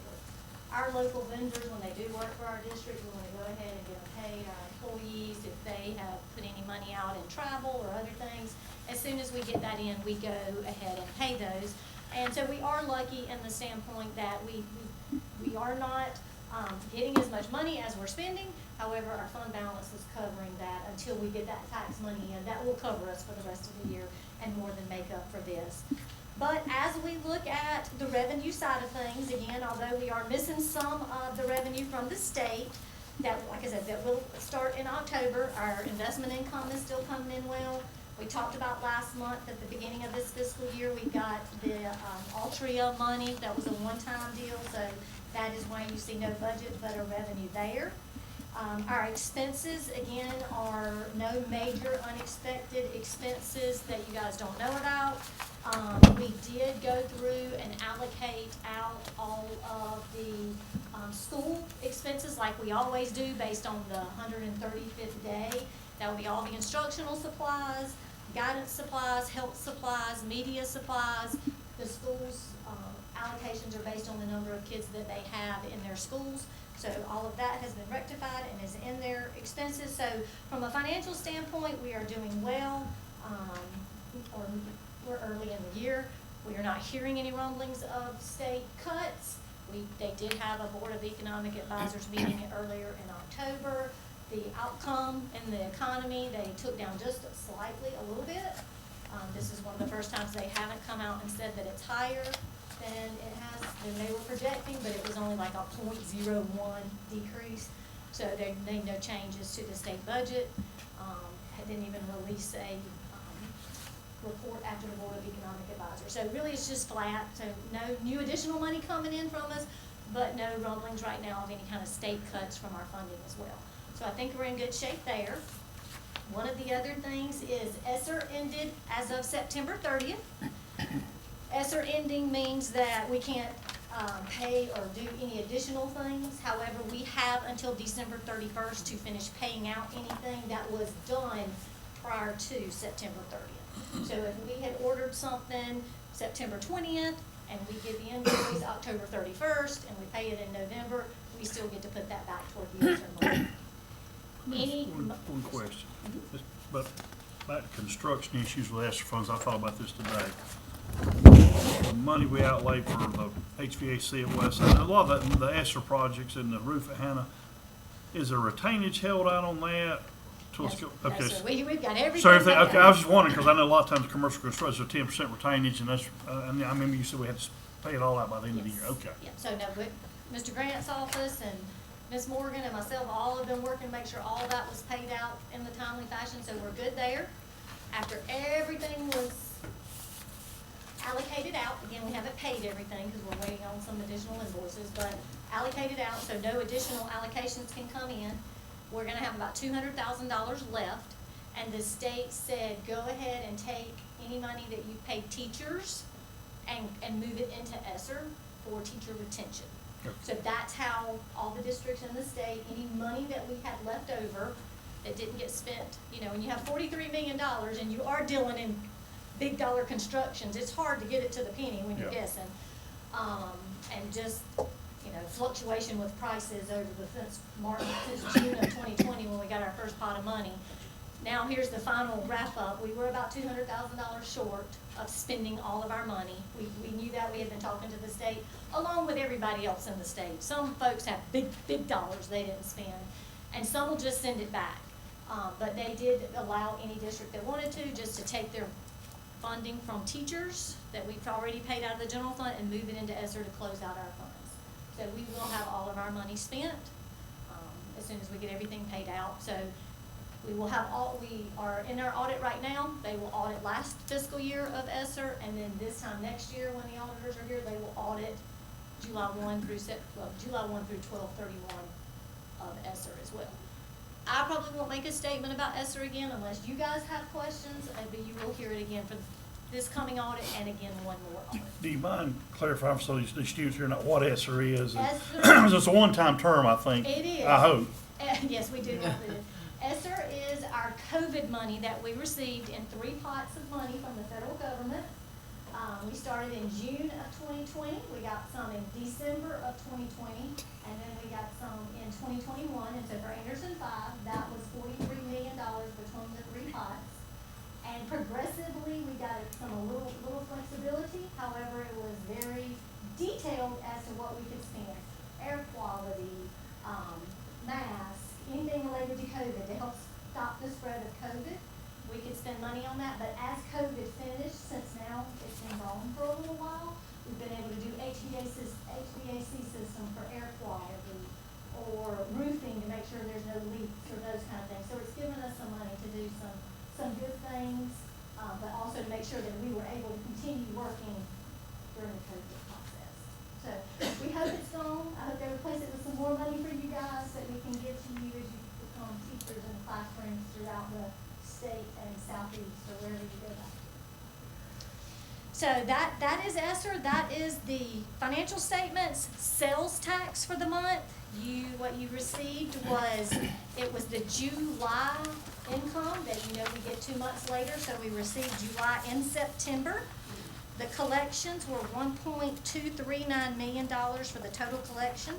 Our local vendors, when they do work for our district, we want to go ahead and get them paid. Our employees, if they have put any money out in travel or other things, as soon as we get that in, we go ahead and pay those. And so we are lucky in the standpoint that we are not getting as much money as we're spending. However, our fund balance is covering that until we get that tax money in. That will cover us for the rest of the year and more than make up for this. But as we look at the revenue side of things, again, although we are missing some of the revenue from the state, that, like I said, that will start in October. Our investment income is still coming in well. We talked about last month at the beginning of this fiscal year, we got the Altria money. That was a one-time deal, so that is why you see no budget but a revenue there. Our expenses, again, are no major unexpected expenses that you guys don't know about. We did go through and allocate out all of the school expenses like we always do based on the 135th day. That will be all the instructional supplies, guidance supplies, health supplies, media supplies. The schools' allocations are based on the number of kids that they have in their schools. So all of that has been rectified and is in their expenses. So from a financial standpoint, we are doing well. We're early in the year. We are not hearing any rumblings of state cuts. They did have a Board of Economic Advisors meeting earlier in October. The outcome in the economy, they took down just slightly, a little bit. This is one of the first times they haven't come out and said that it's higher than they were projecting, but it was only like a 0.01 decrease. So they made no changes to the state budget. Didn't even release a report after the Board of Economic Advisors. So really it's just flat. So no new additional money coming in from us, but no rumblings right now of any kind of state cuts from our funding as well. So I think we're in good shape there. One of the other things is ESSER ended as of September 30th. ESSER ending means that we can't pay or do any additional things. However, we have until December 31st to finish paying out anything that was done prior to September 30th. So if we had ordered something September 20th and we get the invoice October 31st and we pay it in November, we still get to put that back toward the ESSER money. One question, but back to construction issues with ESSER funds, I thought about this today. The money we outlay for the HVAC at Westside, a lot of the ESSER projects and the roof at Hannah, is there retainage held out on that? Yes, Okay. no, sir. We've got everything. So everything, paid okay, out. I was just wondering, because I know a lot of times commercial construction is 10% retainage, and that's, and I remember you said we had to pay it all out by the end of the year, okay. Yeah, so no, but Mr. Grant's office and Ms. Morgan and myself, all have been working to make sure all that was paid out in the timely fashion, so we're good there. After everything was allocated out, again, we haven't paid everything because we're waiting on some additional invoices, but allocated out, so no additional allocations can come in. We're gonna have about $200,000 left, and the state said, go ahead and take any money that you paid teachers and move it into ESSER for teacher retention. So that's how all the districts in the state, any money that we had left over that didn't get spent, you know, when you have $43 million and you are dealing in big dollar constructions, it's hard to get it to the penny when you're guessing. And just, you know, fluctuation with prices over since June of 2020 when we got our first pot of money. Now here's the final wrap up. We were about $200,000 short of spending all of our money. We knew that. We had been talking to the state along with everybody else in the state. Some folks have big dollars they didn't spend, and some will just send it back. But they did allow any district that wanted to just to take their funding from teachers that we've already paid out of the general fund and move it into ESSER to close out our funds. So we will have all of our money spent as soon as we get everything paid out. So we will have we are in our audit right now. They will audit last fiscal year of ESSER, and then this time next year when the auditors are here, they will audit July 1 through 12/31 of ESSER as well. I probably won't make a statement about ESSER again unless you guys have questions, but you will hear it again for this coming audit and again one more audit. Do you mind clarifying for these students here, what ESSER is? ESSER, It's a one-time term, I think. It is. I hope. Yes, we do. ESSER is our COVID money that we received in 3 pots of money from the federal government. We started in June of 2020. We got some in December of 2020, and then we got some in 2021. And so for Anderson 5, that was $43 million between the 3 pots. And progressively, we got a little flexibility. However, it was very detailed as to what we could spend: air quality, masks, anything related to COVID to help stop the spread of COVID. We could spend money on that, but as COVID finished, since now it's been gone for a little while, we've been able to do HVAC system for air quality or roofing to make sure there's no leaks or those kind of things. So it's given us some money to do some good things, but also to make sure that we were able to continue working during the COVID process. So we hope it's gone. I hope they replace it with some more money for you guys that we can give to you as you teachers in classrooms throughout the state and southeast, or wherever you go back to. So that is ESSER, that is the financial statements, sales tax for the month. What you received was, it was the July income that we get 2 months later, so we received July and September. The collections were $1.239 million for the total collection.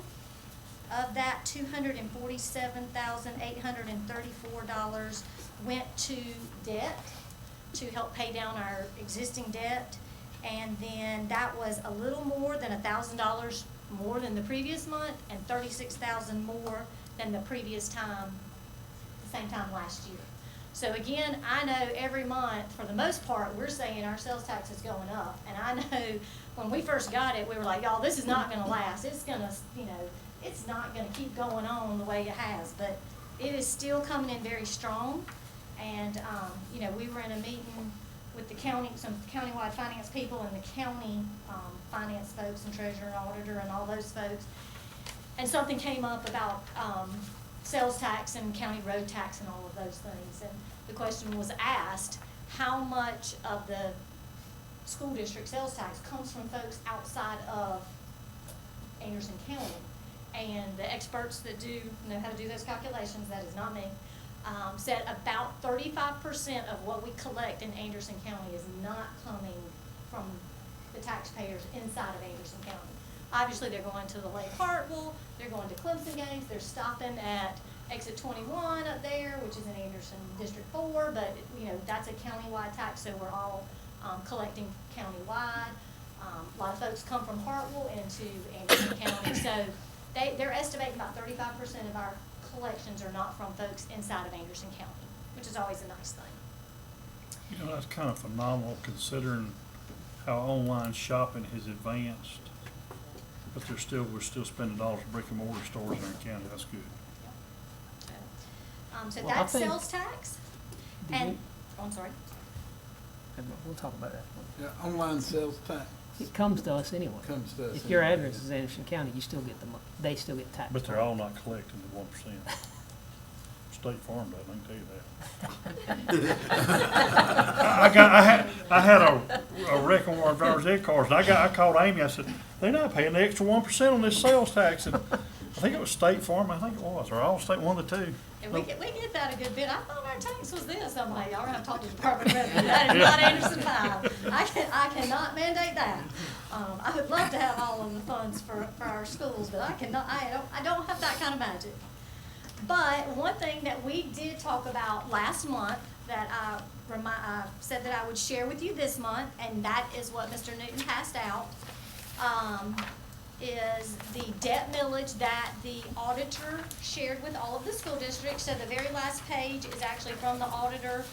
Of that, $247,834 went to debt, to help pay down our existing debt. And then that was a little more than $1,000 more than the previous month, and $36,000 more than the previous time, the same time last year. So again, I know every month, for the most part, we're saying our sales tax is going up. And I know when we first got it, we were like, y'all, this is not gonna last. It's gonna, it's not gonna keep going on the way it has. But it is still coming in very strong. And, we were in a meeting with the county, some countywide finance people and the county finance folks and treasurer and auditor and all those folks. And something came up about sales tax and county road tax and all of those things. And the question was asked, how much of the school district sales tax comes from folks outside of Anderson County? And the experts that know how to do those calculations, that is not me, said about 35% of what we collect in Anderson County is not coming from the taxpayers inside of Anderson County. Obviously, they're going to the Lake Hartwell, they're going to Clemson games, they're stopping at exit 21 up there, which is in Anderson District 4, but that's a countywide tax, so we're all collecting countywide. A lot of folks come from Hartwell into Anderson County, so they're estimating about 35% of our collections are not from folks inside of Anderson County, which is always a nice thing. That's kind of phenomenal considering how online shopping has advanced. But we're still spending dollars at brick and mortar stores in our county. That's good. So Well, I that's think- sales tax. And, I'm sorry. We'll talk about that. Yeah, online sales tax It comes to us anyway. comes to us. If your anyway. address is Anderson County, you still get they still get taxed. But they're all not collecting the 1%. State Farm doesn't, I can tell you that. I had a wreck on one of our ed cars, and I called Amy, I said, they're not paying the extra 1% on this sales tax, and I think it was State Farm, I think it was, or Allstate, one of the two. And we get that a good bit. I thought our tax was this. I'm like, y'all have to talk to the Department of Revenue. That is not Anderson 5. I cannot mandate that. I would love to have all of the funds for our schools, but I don't have that kind of magic. But one thing that we did talk about last month that I said that I would share with you this month, and that is what Mr. Newton passed out, is the debt millage that the auditor shared with all of the school districts. So the very last page is actually from the auditor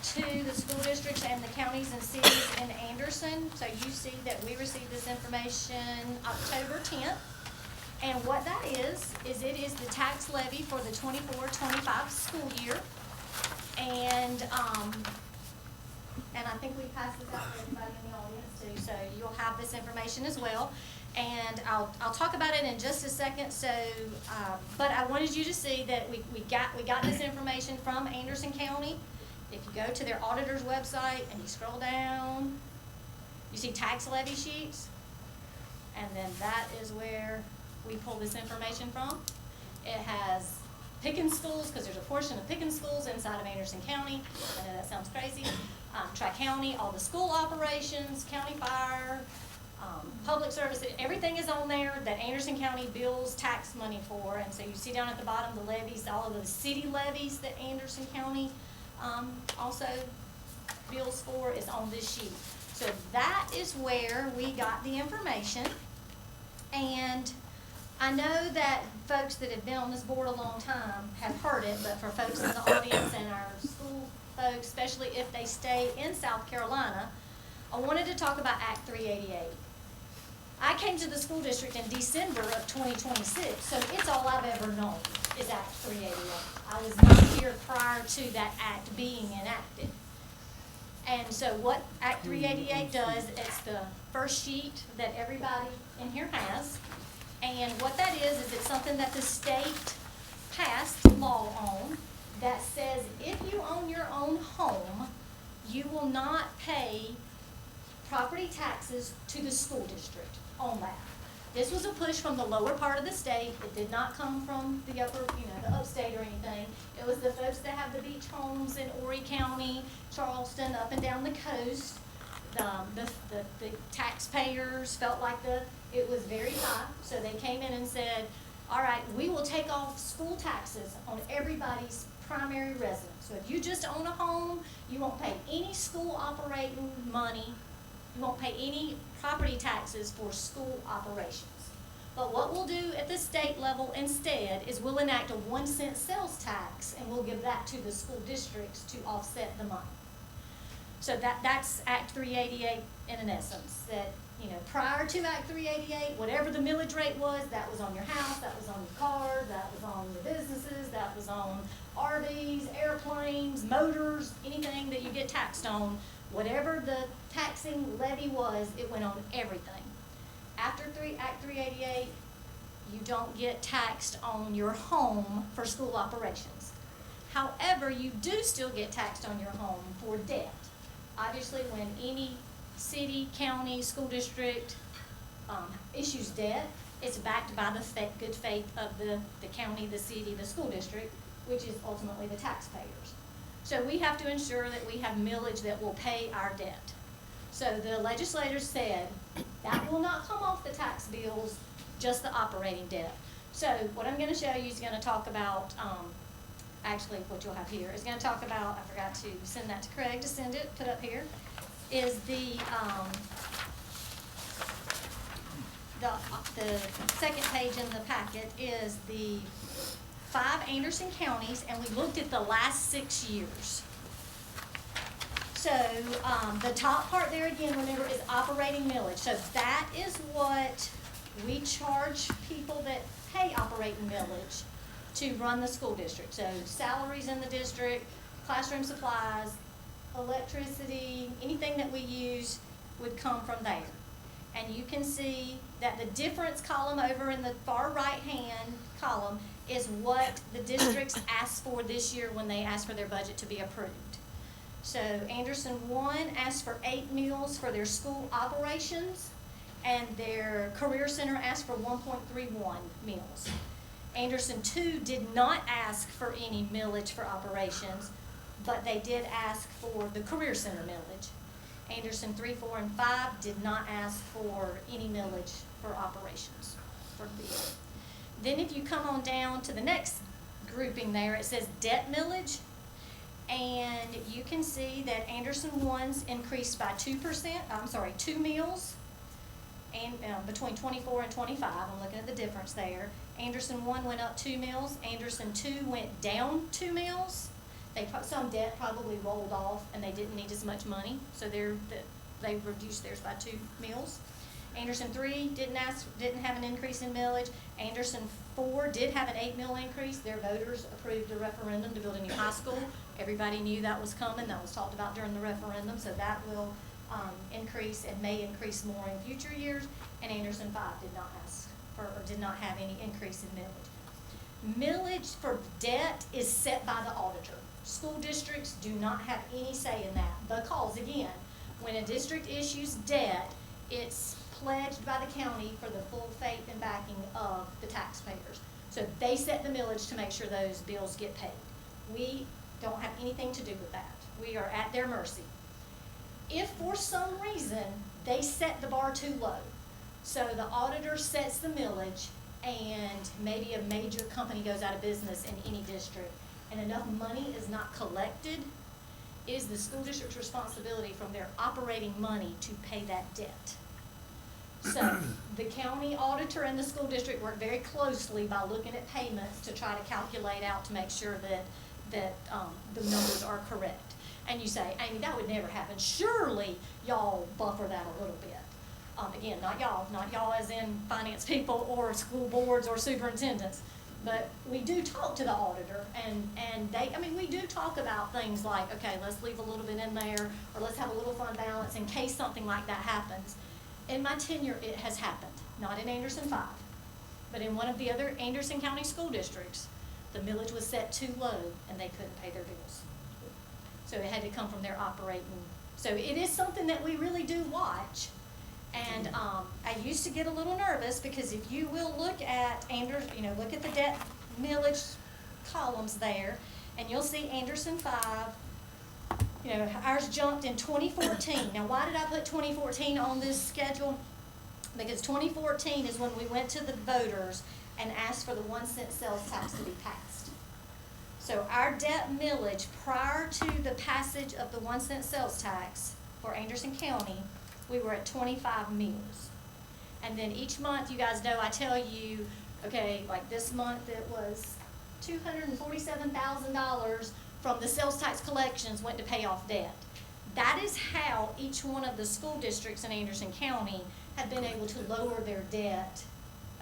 to the school districts and the counties and cities in Anderson. So you see that we received this information October 10th. And what that is it is the tax levy for the 24-25 school year. And I think we passed this out to everybody in the audience too, so you'll have this information as well. And I'll talk about it in just a second. So, but I wanted you to see that we got this information from Anderson County. If you go to their auditor's website and you scroll down, you see tax levy sheets, and then that is where we pull this information from. It has Pickens schools, because there's a portion of Pickens schools inside of Anderson County. I know that sounds crazy. Tri-County, all the school operations, county fire, public service, everything is on there that Anderson County bills tax money for. And so you see down at the bottom the levies, all of the city levies that Anderson County also bills for is on this sheet. So that is where we got the information. And I know that folks that have been on this board a long time have heard it, but for folks in the audience and our school folks, especially if they stay in South Carolina, I wanted to talk about Act 388. I came to the school district in December of 2026, so it's all I've ever known is Act 388. I was not here prior to that act being enacted. And so what Act 388 does, it's the first sheet that everybody in here has. And what that is it's something that the state passed law on. that says if you own your own home, you will not pay property taxes to the school district on that. This was a push from the lower part of the state. It did not come from the upper, the upstate or anything. It was the folks that have the beach homes in Horry County, Charleston, up and down the coast. The taxpayers felt like it was very high, so they came in and said, all right, we will take off school taxes on everybody's primary residence. So if you just own a home, you won't pay any school operating money. You won't pay any property taxes for school operations. But what we'll do at the state level instead is we'll enact a 1 cent sales tax, and we'll give that to the school districts to offset the money. So that's Act 388 in an essence, that, prior to Act 388, whatever the millage rate was, that was on your house, that was on your cars, that was on your businesses, that was on RVs, airplanes, motors, anything that you get taxed on. Whatever the taxing levy was, it went on everything. After Act 388, you don't get taxed on your home for school operations. However, you do still get taxed on your home for debt. Obviously, when any city, county, school district issues debt, it's backed by the good faith of the county, the city, the school district, which is ultimately the taxpayers. So we have to ensure that we have millage that will pay our debt. So the legislators said that will not come off the tax bills, just the operating debt. So what I'm going to show you is going to talk about, actually what you'll have here is going to talk about, I forgot to send that to Craig to send it, put up here, is the second page in the packet is the 5 Anderson counties, and we looked at the last 6 years. So the top part there again, remember, is operating millage. So that is what we charge people that pay operating millage to run the school district. So salaries in the district, classroom supplies, electricity, anything that we use would come from there. And you can see that the difference column over in the far right-hand column is what the districts asked for this year when they asked for their budget to be approved. So Anderson 1 asked for 8 meals for their school operations, and their Career Center asked for 1.31 meals. Anderson 2 did not ask for any millage for operations, but they did ask for the Career Center millage. Anderson 3, 4, and 5 did not ask for any millage for operations for the year. Then if you come on down to the next grouping there, it says debt millage. And you can see that Anderson 1's increased by 2 meals, and between 24 and 25. I'm looking at the difference there. Anderson 1 went up 2 meals. Anderson 2 went down 2 meals. Some debt probably rolled off, and they didn't need as much money, so they reduced theirs by 2 meals. Anderson 3 didn't have an increase in millage. Anderson 4 did have an 8 mil increase. Their voters approved a referendum to build a new high school. Everybody knew that was coming. That was talked about during the referendum, so that will increase and may increase more in future years. And Anderson 5 did not ask for, or did not have any increase in millage. Millage for debt is set by the auditor. School districts do not have any say in that, because again, when a district issues debt, it's pledged by the county for the full faith and backing of the taxpayers. So they set the millage to make sure those bills get paid. We don't have anything to do with that. We are at their mercy. If for some reason they set the bar too low, so the auditor sets the millage and maybe a major company goes out of business in any district and enough money is not collected, it is the school district's responsibility from their operating money to pay that debt. So the county auditor and the school district work very closely by looking at payments to try to calculate out to make sure that the numbers are correct. And you say, Amy, that would never happen. Surely y'all buffer that a little bit. Again, not y'all as in finance people or school boards or superintendents. But we do talk to the auditor, and we do talk about things like, okay, let's leave a little bit in there, or let's have a little fund balance in case something like that happens. In my tenure, it has happened, not in Anderson 5, but in one of the other Anderson County school districts. The millage was set too low and they couldn't pay their bills. So it had to come from their operating. So it is something that we really do watch. And I used to get a little nervous because if you will look at look at the debt millage columns there, and you'll see Anderson 5, ours jumped in 2014. Now, why did I put 2014 on this schedule? Because 2014 is when we went to the voters and asked for the 1 cent sales tax to be passed. So our debt millage prior to the passage of the 1 cent sales tax for Anderson County, we were at 25 mills. And then each month, you guys know, I tell you, okay, like this month it was $247,000 from the sales tax collections went to pay off debt. That is how each one of the school districts in Anderson County have been able to lower their debt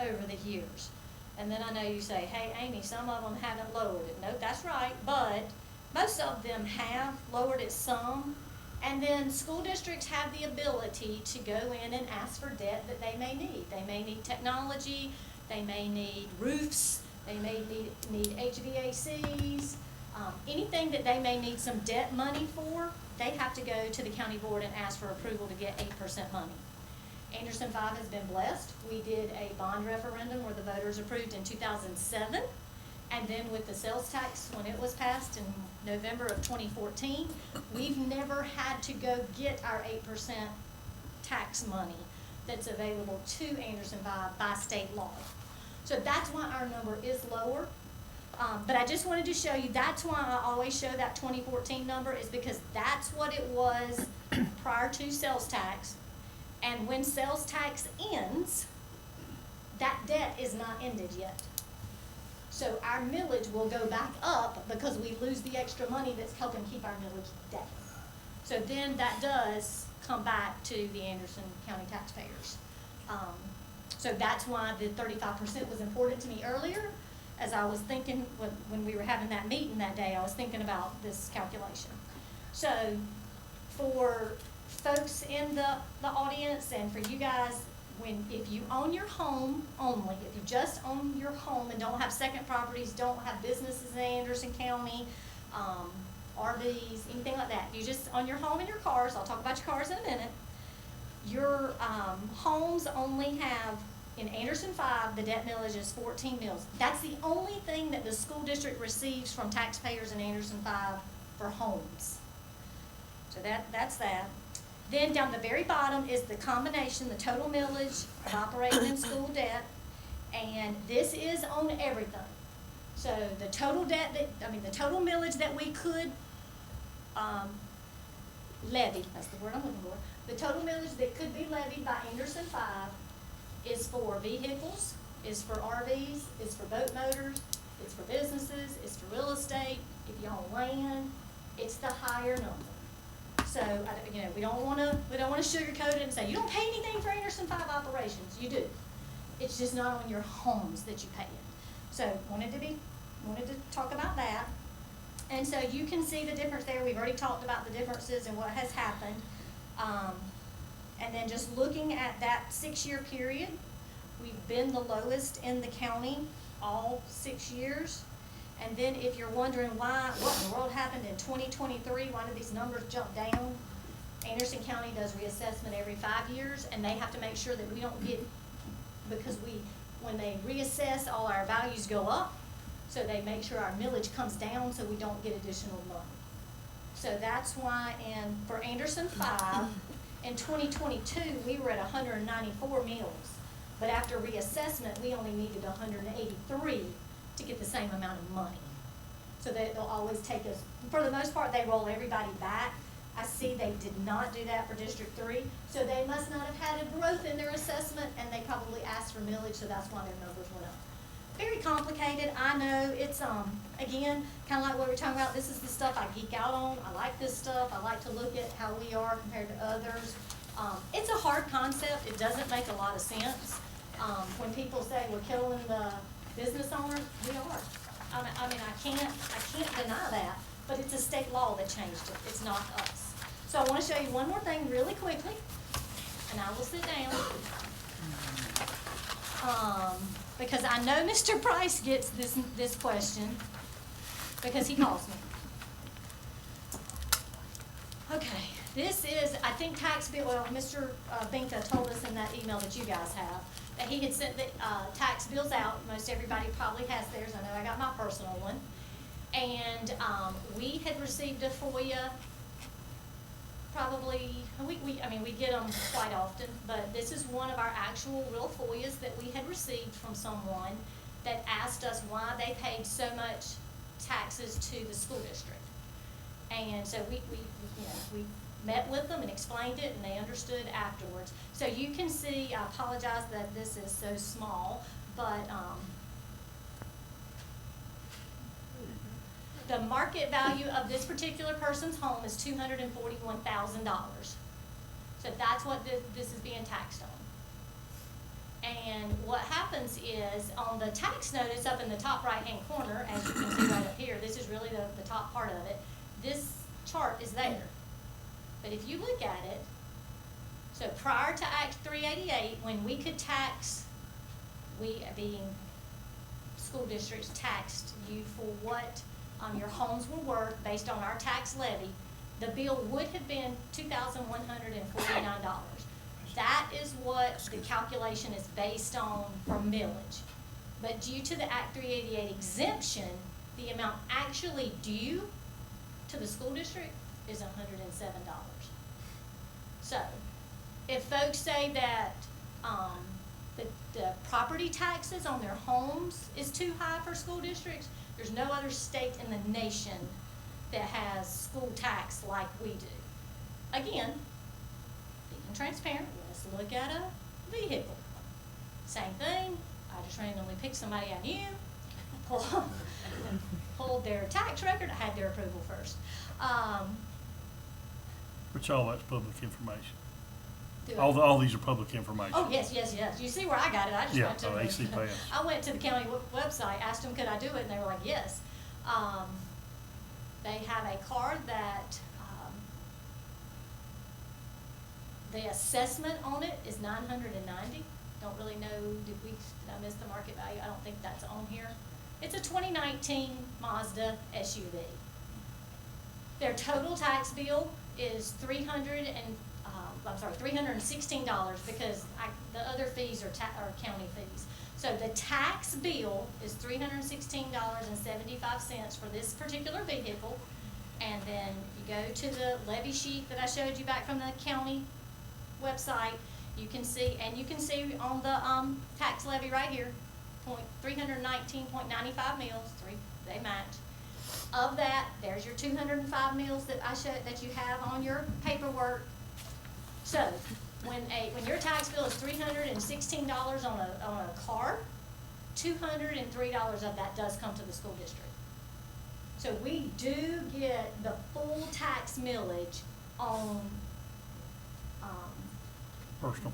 over the years. And then I know you say, hey, Amy, some of them haven't lowered it. Nope, that's right, but most of them have lowered it some. And then school districts have the ability to go in and ask for debt that they may need. They may need technology, they may need roofs, they may need HVACs, anything that they may need some debt money for, they have to go to the county board and ask for approval to get 8% money. Anderson 5 has been blessed. We did a bond referendum where the voters approved in 2007. And then with the sales tax, when it was passed in November of 2014, we've never had to go get our 8% tax money that's available to Anderson by state law. So that's why our number is lower. But I just wanted to show you, that's why I always show that 2014 number, is because that's what it was prior to sales tax. And when sales tax ends, that debt is not ended yet. So our millage will go back up because we lose the extra money that's helping keep our millage down. So then that does come back to the Anderson County taxpayers. So that's why the 35% was important to me earlier. As I was thinking, when we were having that meeting that day, I was thinking about this calculation. So for folks in the audience and for you guys, if you own your home only, if you just own your home and don't have second properties, don't have businesses in Anderson County, RVs, anything like that, you just own your home and your cars, I'll talk about your cars in a minute, your homes only have, in Anderson 5, the debt millage is 14 mills. That's the only thing that the school district receives from taxpayers in Anderson 5 for homes. So that's that. Then down the very bottom is the combination, the total millage of operating and school debt, and this is on everything. So the total debt the total millage that we could levy, that's the word I'm looking for, the total millage that could be levied by Anderson 5 is for vehicles, is for RVs, is for boat motors, it's for businesses, it's for real estate, if you own land, it's the higher number. So, we don't want to sugarcoat it and say, you don't pay anything for Anderson 5 operations. You do. It's just not on your homes that you pay it. So, wanted to talk about that. And so you can see the difference there. We've already talked about the differences and what has happened. And then just looking at that 6-year period, we've been the lowest in the county all 6 years. And then if you're wondering what in the world happened in 2023, why did these numbers jump down? Anderson County does reassessment every 5 years, and they have to make sure that we don't get, because when they reassess, all our values go up, so they make sure our millage comes down so we don't get additional money. So that's why for Anderson 5, in 2022, we were at 194 mills, but after reassessment, we only needed 183 to get the same amount of money. So they'll always take us, for the most part, they roll everybody back. I see they did not do that for District 3, so they must not have had a growth in their assessment, and they probably asked for millage, so that's why their numbers went up. Very complicated, I know. It's, again, kind of like what we're talking about. This is the stuff I geek out on. I like this stuff. I like to look at how we are compared to others. It's a hard concept. It doesn't make a lot of sense. When people say we're killing the business owners, we are. I can't deny that, but it's a state law that changed it. It's not us. So I want to show you one more thing really quickly, and I will sit down. because I know Mr. Price gets this question, because he calls me. Okay, this is, I think tax bill, well, Mr. Binka told us in that email that you guys have, that he had sent the tax bills out. Most everybody probably has theirs. I know I got my personal one. And we had received a FOIA probably, we get them quite often, but this is one of our actual real FOIAs that we had received from someone that asked us why they paid so much taxes to the school district. And so we met with them and explained it, and they understood afterwards. So you can see, I apologize that this is so small, but the market value of this particular person's home is $241,000. So that's what this is being taxed on. And what happens is, on the tax notice up in the top right-hand corner, as you can see right up here, this is really the top part of it, this chart is there. But if you look at it, so prior to Act 388, when we could tax, we being school districts taxed you for what your homes were worth based on our tax levy, the bill would have been $2,149. That is what the calculation is based on for millage. But due to the Act 388 exemption, the amount actually due to the school district is $107. So, if folks say that the property taxes on their homes is too high for school districts, there's no other state in the nation that has school tax like we do. Again, being transparent, let's look at a vehicle. Same thing, I just randomly picked somebody I knew, pulled their tax record, I had their approval first. Which all that's public information. Do it. All these are public information. Oh, yes. You see where I got it, I just Yeah, went to ASD5. I went to the county website, asked them could I do it, and they were like, yes. They have a card that, the assessment on it is $990. Don't really know, did I miss the market value? I don't think that's on here. It's a 2019 Mazda SUV. Their total tax bill is $316 because the other fees are county fees. So the tax bill is $316.75 for this particular vehicle. And then you go to the levy sheet that I showed you back from the county website, you can see on the tax levy right here, 319.95 mils, they match. Of that, there's your 205 mils that that you have on your paperwork. So when your tax bill is $316 on a car, $203 of that does come to the school district. So we do get the full tax millage on personal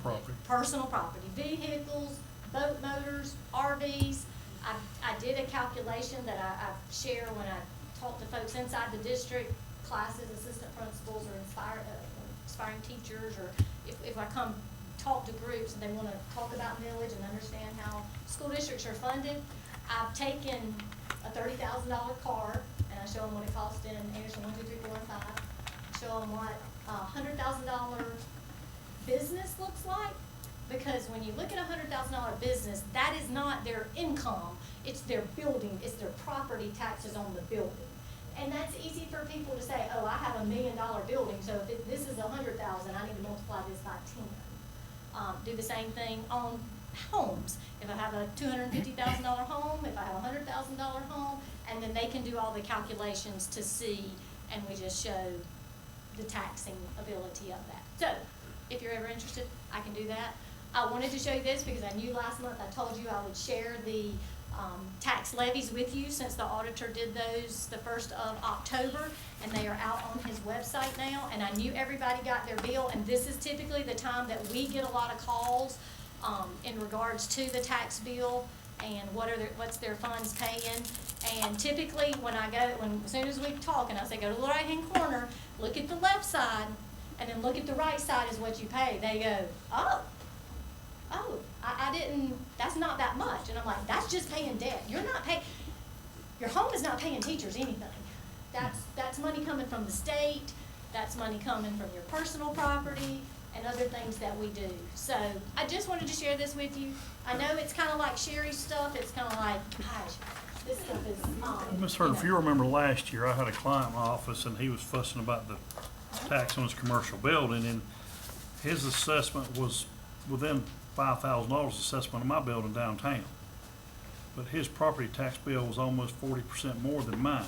property, vehicles, boat motors, RVs. I did a calculation that I share when I talk to folks inside the district, classes, assistant principals, or aspiring teachers, or if I come talk to groups and they want to talk about millage and understand how school districts are funded. I've taken a $30,000 car and I show them what it costs in Anderson 1, 2, 3, 4, and 5. Show them what a $100,000 business looks like. Because when you look at a $100,000 business, that is not their income, it's their building, it's their property taxes on the building. And that's easy for people to say, oh, I have $1 million building, so if this is $100,000, I need to multiply this by 10. Do the same thing on homes. If I have a $250,000 home, if I have a $100,000 home, and then they can do all the calculations to see, and we just show the taxing ability of that. So, if you're ever interested, I can do that. I wanted to show you this because I knew last month I told you I would share the tax levies with you since the auditor did those the 1st of October, and they are out on his website now, and I knew everybody got their bill, and this is typically the time that we get a lot of calls in regards to the tax bill and what's their funds paying. And typically as soon as we talk and I say go to the right hand corner, look at the left side, and then look at the right side is what you pay. They go, oh, oh, I didn't, that's not that much. And I'm like, that's just paying debt. You're not paying, your home is not paying teachers anything. That's money coming from the state, that's money coming from your personal property, and other things that we do. So I just wanted to share this with you. I know it's kind of like Sherry's stuff. It's kind of like, gosh, this stuff is, Ms. Hurd, if you remember last year, I had a client in my office and he was fussing about the tax on his commercial building, and his assessment was within $5,000 assessment of my building downtown. But his property tax bill was almost 40% more than mine.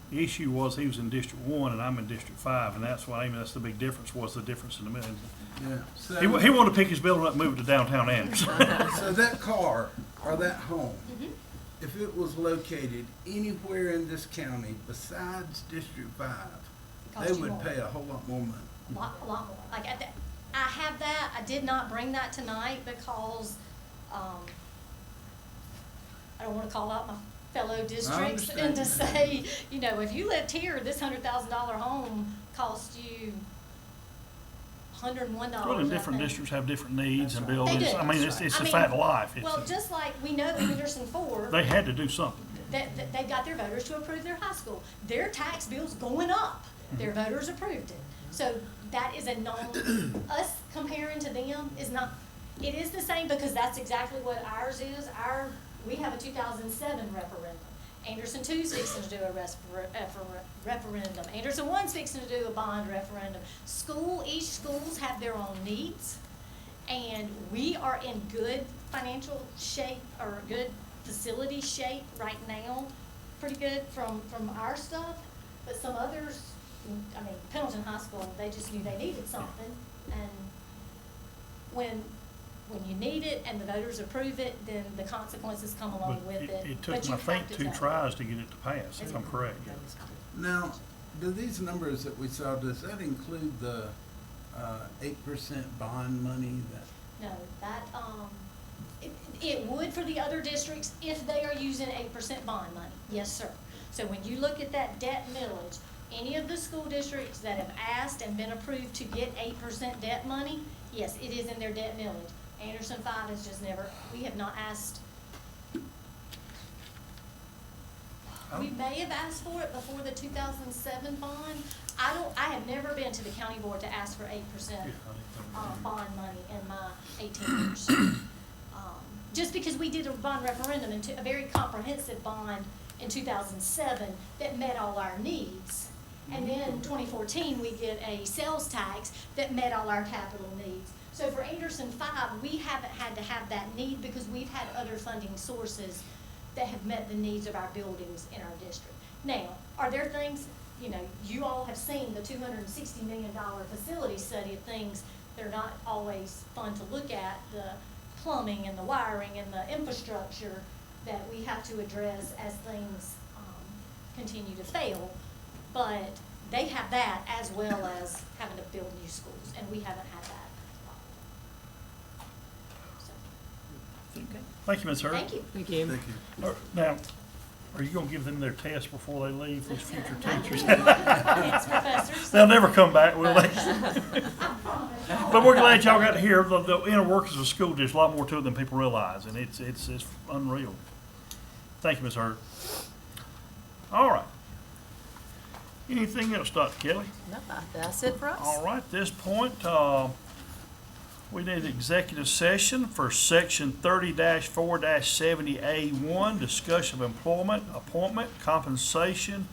The issue was he was in District 1 and I'm in District 5, and that's why, that's the big difference, was the difference in the middle. Yeah. So, He wanted to pick his building up and move it to downtown Anderson. so that car or that home, if it was located anywhere in this county besides District 5, Cost they you would more. pay a whole lot more money. a lot more. Like, I have that. I did not bring that tonight because, I don't want to call out my fellow districts and to say, you know, if you lived here, this $100,000 home cost you $101. Well, and different districts have different needs and buildings. They do. I mean, it's I a mean, fact of life. Well, just like we know Anderson 4, They had to do something. that they got their voters to approve their high school. Their tax bill's going up. Their voters approved it. So that is a us comparing to them is not, it is the same because that's exactly what ours is. We have a 2007 referendum. Anderson 2's fixing to do a referendum. Anderson 1's fixing to do a bond referendum. Each schools have their own needs, and we are in good financial shape or good facility shape right now, pretty good from our stuff, but some others, I mean, Pendleton High School, they just knew they needed something, and when you need it and the voters approve it, then the consequences come along But with it. it But took, you I think, have to 2 take it. tries to get it to pass, if I'm correct. Now, do these numbers that we saw, does that include the 8% bond money that? No, that, it would for the other districts if they are using 8% bond money, yes, sir. So when you look at that debt millage, any of the school districts that have asked and been approved to get 8% debt money, yes, it is in their debt millage. Anderson 5 has just never, we have not asked. We may have asked for it before the 2007 bond. I have never been to the county board to ask for 8% bond money in my 18 years. Just because we did a bond referendum, a very comprehensive bond in 2007 that met all our needs. And then in 2014, we did a sales tax that met all our capital needs. So for Anderson 5, we haven't had to have that need because we've had other funding sources that have met the needs of our buildings in our district. Now, are there things, you know, you all have seen the $260 million facility study of things that are not always fun to look at, the plumbing and the wiring and the infrastructure that we have to address as things continue to fail. But they have that as well as having to build new schools, and we haven't had that. Thank you, Ms. Hurd. Thank you. Thank you. Thank you. Now, are you gonna give them their test before they leave, these future teachers? Yes, professors. They'll never come back, will they? But we're glad y'all got to hear the inner workings of a school district, a lot more to it than people realize, and it's unreal. Thank you, Ms. Hurd. All right. Anything else, Dr. Kelly? No, that's it for us. All right, at this point, we need an executive session for section 30-4-70A1, discussion of employment, appointment, compensation,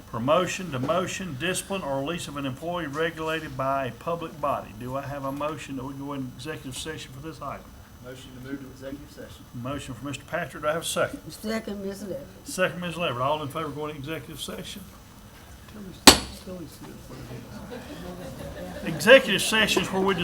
promotion, demotion, discipline, or release of an employee regulated by a public body. Do I have a motion that we go in executive session for this item? Motion to move to executive session. Motion for Mr. Patrick. Do I have a second? Second, Ms. Levitt. Second, Ms. Leverett. All in favor of going to executive session? Executive sessions where we